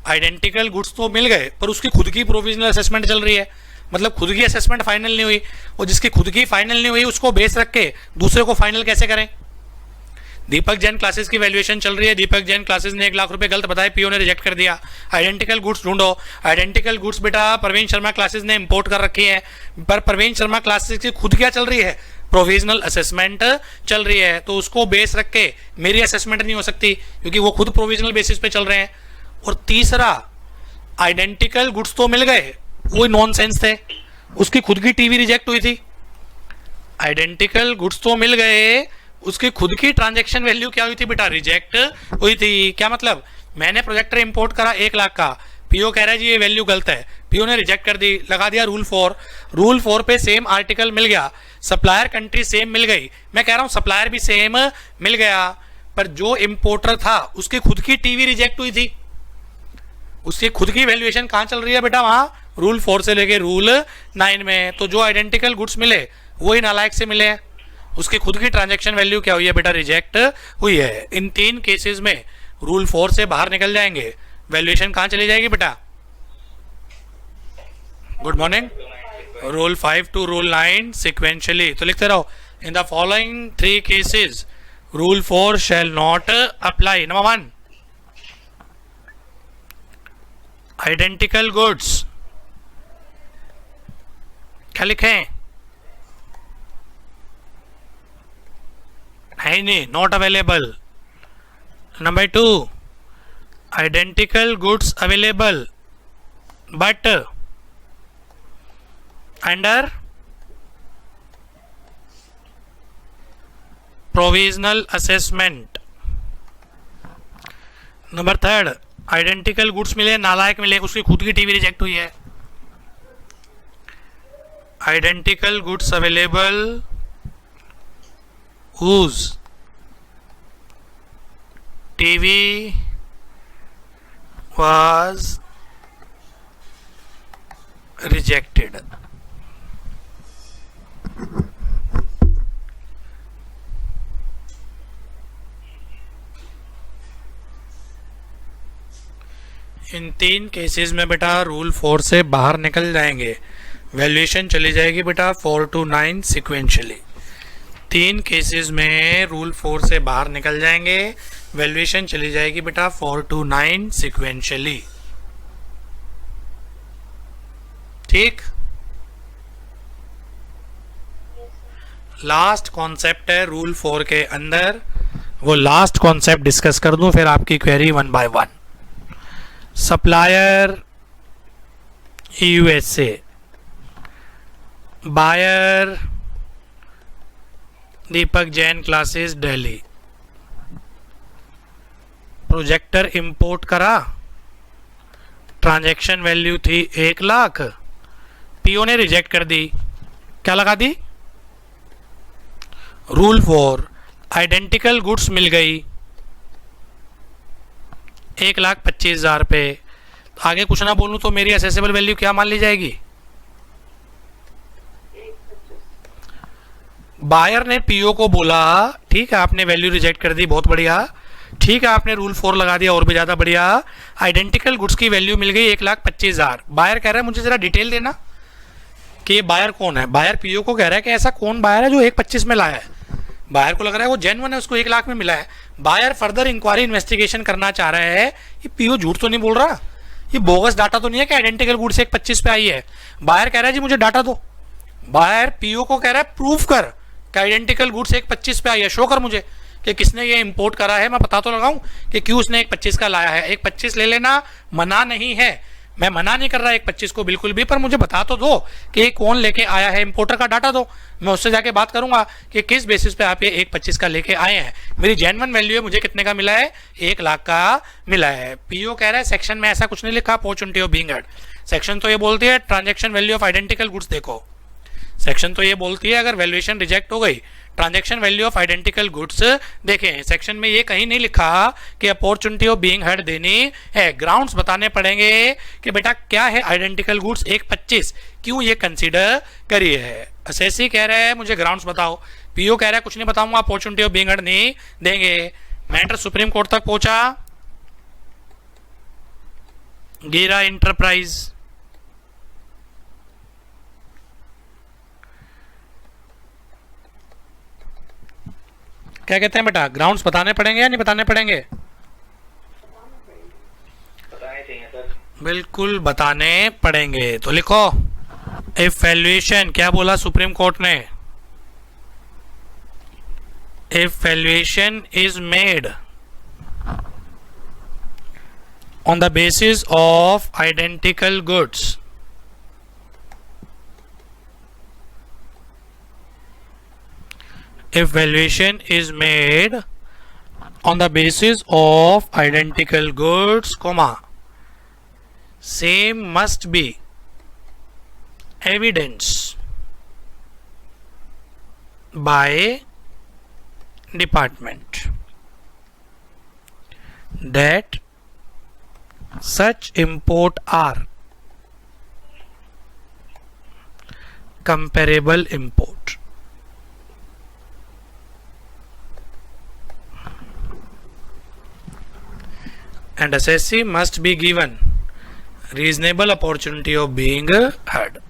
आइडेंटिकल गुड्स तो मिल गए पर उसकी खुद की प्रोविजनल असेसमेंट चल रही है, मतलब खुद की असेसमेंट फाइनल नहीं हुई, और जिसकी खुद की फाइनल नहीं हुई उसको बेस रख के दूसरे को फाइनल कैसे करें? दीपक जैन क्लासेस की वैल्यूएशन चल रही है, दीपक जैन क्लासेस ने 1 लाख रुपए गलत बताए, पीओ ने रिजेक्ट कर दिया। आइडेंटिकल गुड्स ढूंढो। आइडेंटिकल गुड्स बेटा प्रवीण शर्मा क्लासेस ने इंपोर्ट कर रखी है, पर प्रवीण शर्मा क्लासेस की खुद क्या चल रही है? प्रोविजनल असेसमेंट चल रही है, तो उसको बेस रख के मेरी असेसमेंट नहीं हो सकती क्योंकि वो खुद प्रोविजनल बेसिस पे चल रहे हैं। और तीसरा, आइडेंटिकल गुड्स तो मिल गए, वो नॉनसेंस थे, उसकी खुद की टीवी रिजेक्ट हुई थी। आइडेंटिकल गुड्स तो मिल गए, उसकी खुद की ट्रांजैक्शन वैल्यू क्या हुई थी बेटा? रिजेक्ट हुई थी। क्या मतलब? मैंने प्रोजेक्टर इंपोर्ट करा 1 लाख का, पीओ कह रहा है जी ये वैल्यू गलत है, पीओ ने रिजेक्ट कर दी, लगा दिया रूल 4। रूल 4 पे सेम आर्टिकल मिल गया, सप्लायर कंट्री सेम मिल गई, मैं कह रहा हूं सप्लायर भी सेम मिल गया, पर जो इंपोर्टर था उसकी खुद की टीवी रिजेक्ट हुई थी, उसकी खुद की वैल्यूएशन कहां चल रही है बेटा? वहां रूल 4 से लेके रूल 9 में। तो जो आइडेंटिकल गुड्स मिले वही नालायक से मिले हैं, उसकी खुद की ट्रांजैक्शन वैल्यू क्या हुई है बेटा? रिजेक्ट हुई है। इन 3 केसेस में रूल 4 से बाहर निकल जाएंगे, वैल्यूएशन कहां चली जाएगी बेटा? Good morning. Rule 5 to rule 9 sequentially. तो लिखते रहो, in the following 3 cases rule 4 shall not apply. Number 1, identical goods, क्या लिखें? है नहीं, not available. Number 2, identical goods available but under provisional assessment. Number 3, identical goods मिले, नालायक मिले, उसकी खुद की टीवी रिजेक्ट हुई है। Identical goods available whose TV was rejected. In 3 cases में बेटा रूल 4 से बाहर निकल जाएंगे, वैल्यूएशन चली जाएगी बेटा 4 to 9 सिक्वेंशियली। 3 केसेस में रूल 4 से बाहर निकल जाएंगे, वैल्यूएशन चली जाएगी बेटा 4 to 9 सिक्वेंशियली। ठीक, लास्ट कॉन्सेप्ट है रूल 4 के अंदर, वो लास्ट कॉन्सेप्ट डिस्कस कर दूं, फिर आपकी query 1 by 1। Supplier USA, buyer Deepak Jain classes Delhi, projector import करा, ट्रांजैक्शन वैल्यू थी 1 लाख, पीओ ने रिजेक्ट कर दी, क्या लगा दी? रूल 4। आइडेंटिकल गुड्स मिल गई 1,25,000 पे, आगे कुछ ना बोलूं तो मेरी असेसेबल वैल्यू क्या मान ली जाएगी? बायर ने पीओ को बोला ठीक है आपने वैल्यू रिजेक्ट कर दी, बहुत बढ़िया, ठीक है आपने रूल 4 लगा दिया, और भी ज्यादा बढ़िया। आइडेंटिकल गुड्स की वैल्यू मिल गई 1,25,000। बायर कह रहा है मुझे जरा डिटेल देना कि ये बायर कौन है। बायर पीओ को कह रहा है कि ऐसा कौन बायर है जो 1,25 में लाया है। बायर को लग रहा है वो जेन्युइन है, उसको 1 लाख में मिला है। बायर फर्दर इंक्वायरी इन्वेस्टिगेशन करना चाह रहा है, ये पीओ झूठ तो नहीं बोल रहा, ये बोगस डाटा तो नहीं है कि आइडेंटिकल गुड्स 1,25 पे आई है। बायर कह रहा है जी मुझे डाटा दो, बायर पीओ को कह रहा है प्रूफ कर कि आइडेंटिकल गुड्स 1,25 पे आई है, शो कर मुझे कि किसने ये इंपोर्ट करा है, मैं पता तो लगाऊं कि क्यों उसने 1,25 का लाया है। 1,25 ले लेना मना नहीं है, मैं मना नहीं कर रहा 1,25 को बिल्कुल भी, पर मुझे बता तो दो कि कौन लेके आया है, इंपोर्टर का डाटा दो, मैं उससे जाके बात करूंगा कि किस बेसिस पे आप ये 1,25 का लेके आए हैं। मेरी जेन्युइन वैल्यू है, मुझे कितने का मिला है? 1 लाख का मिला है। पीओ कह रहा है सेक्शन में ऐसा कुछ नहीं लिखा, opportunity of being head. Section तो ये बोलती है transaction value of identical goods देखो, सेक्शन तो ये बोलती है अगर वैल्यूएशन रिजेक्ट हो गई transaction value of identical goods देखें। सेक्शन में ये कहीं नहीं लिखा कि अपॉर्चुनिटी ऑफ बीइंग हेड देनी है, ग्राउंड्स बताने पड़ेंगे कि बेटा क्या है आइडेंटिकल गुड्स 1,25 क्यों ये कंसीडर करिए है। असेसी कह रहा है मुझे ग्राउंड्स बताओ, पीओ कह रहा है कुछ नहीं बताऊंगा, अपॉर्चुनिटी ऑफ बीइंग हेड नहीं देंगे। मैटर सुप्रीम कोर्ट तक पहुंचा, गीरा इंटरप्राइज क्या कहते हैं बेटा, ग्राउंड्स बताने पड़ेंगे या नहीं बताने पड़ेंगे? बताने चाहिए सर। बिल्कुल बताने पड़ेंगे। तो लिखो, इफ वैल्यूएशन, क्या बोला सुप्रीम कोर्ट ने, if valuation is made on the basis of identical goods, if valuation is made on the basis of identical goods, comma, same must be evidenced by department that such import are comparable import. And assessee must be given reasonable opportunity of being heard.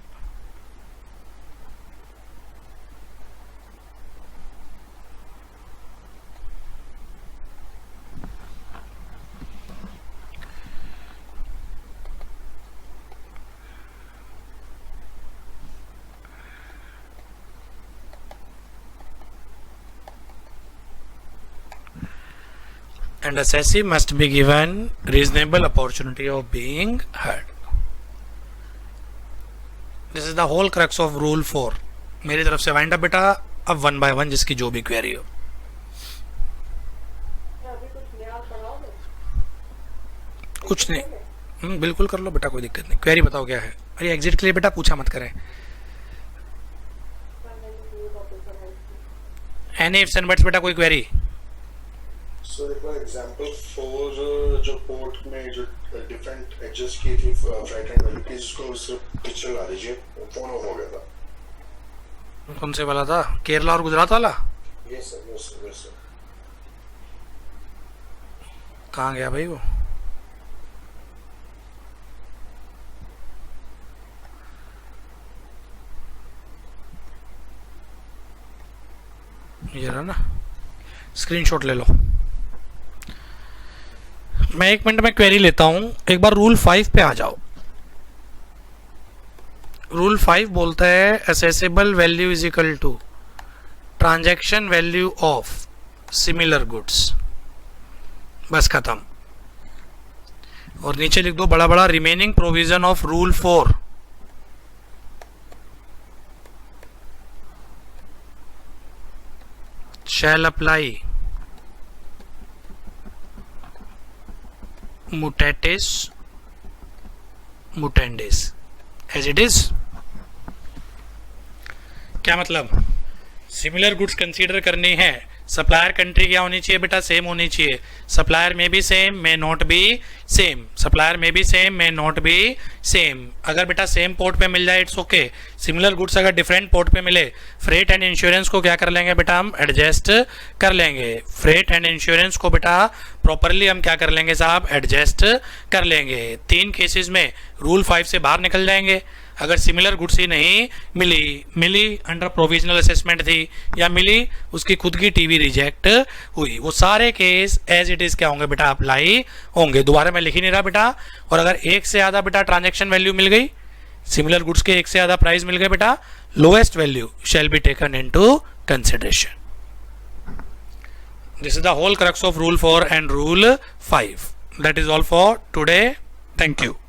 And assessee must be given reasonable opportunity of being heard. This is the whole crux of rule 4. मेरी तरफ से wind up बेटा, अब 1 by 1 जिसकी जो भी query हो। अभी कुछ नया पढ़ाओगे? कुछ नहीं, बिल्कुल कर लो बेटा, कोई दिक्कत नहीं। क्वेरी बताओ क्या है। अरे एग्जिट के लिए बेटा पूछा मत करें। एनी इफ्स एंड बट्स बेटा, कोई क्वेरी? सो देखो एग्जांपल 4 जो कोर्ट में जो डिफरेंट एडजस्ट की थी फ्राइट एंड वैल्यू की, जिसको सिर्फ पिक्चर ला दीजिए, फोन ऑफ हो गया था। कौन से वाला था, केरला और गुजरात वाला? Yes sir, yes sir, yes sir. कहाँ गया भाई वो? ये रहा ना, स्क्रीनशॉट ले लो। मैं 1 मिनट में क्वेरी लेता हूं। एक बार रूल 5 पे आ जाओ। रूल 5 बोलता है assessable value is equal to transaction value of similar goods. बस खत्म। और नीचे लिख दो बड़ा बड़ा, remaining provision of rule 4 shall apply mutatis mutandis as it is। क्या मतलब, सिमिलर गुड्स कंसीडर करनी है, सप्लायर कंट्री क्या होनी चाहिए बेटा, सेम होनी चाहिए। सप्लायर में भी same, may not be same, supplier में भी same, may not be same. अगर बेटा सेम पोर्ट पे मिल जाए इट्स ओके। सिमिलर गुड्स अगर डिफरेंट पोर्ट पे मिले, फ्रेट एंड इंश्योरेंस को क्या कर लेंगे बेटा, हम एडजस्ट कर लेंगे। फ्रेट एंड इंश्योरेंस को बेटा प्रॉपरली हम क्या कर लेंगे साहब, एडजस्ट कर लेंगे। 3 केसेस में रूल 5 से बाहर निकल जाएंगे। अगर सिमिलर गुड्स ही नहीं मिली अंडर प्रोविजनल असेसमेंट थी, या मिली उसकी खुद की टीवी रिजेक्ट हुई, वो सारे केस एज इट इज क्या होंगे बेटा, अप्लाई होंगे। दोबारा मैं लिख ही नहीं रहा बेटा। और अगर एक से ज्यादा बेटा ट्रांजैक्शन वैल्यू मिल गई, सिमिलर गुड्स के एक से ज्यादा प्राइस मिल गए बेटा, lowest value shall be taken into consideration. This is the whole crux of rule 4 and rule 5. That is all for today. Thank you.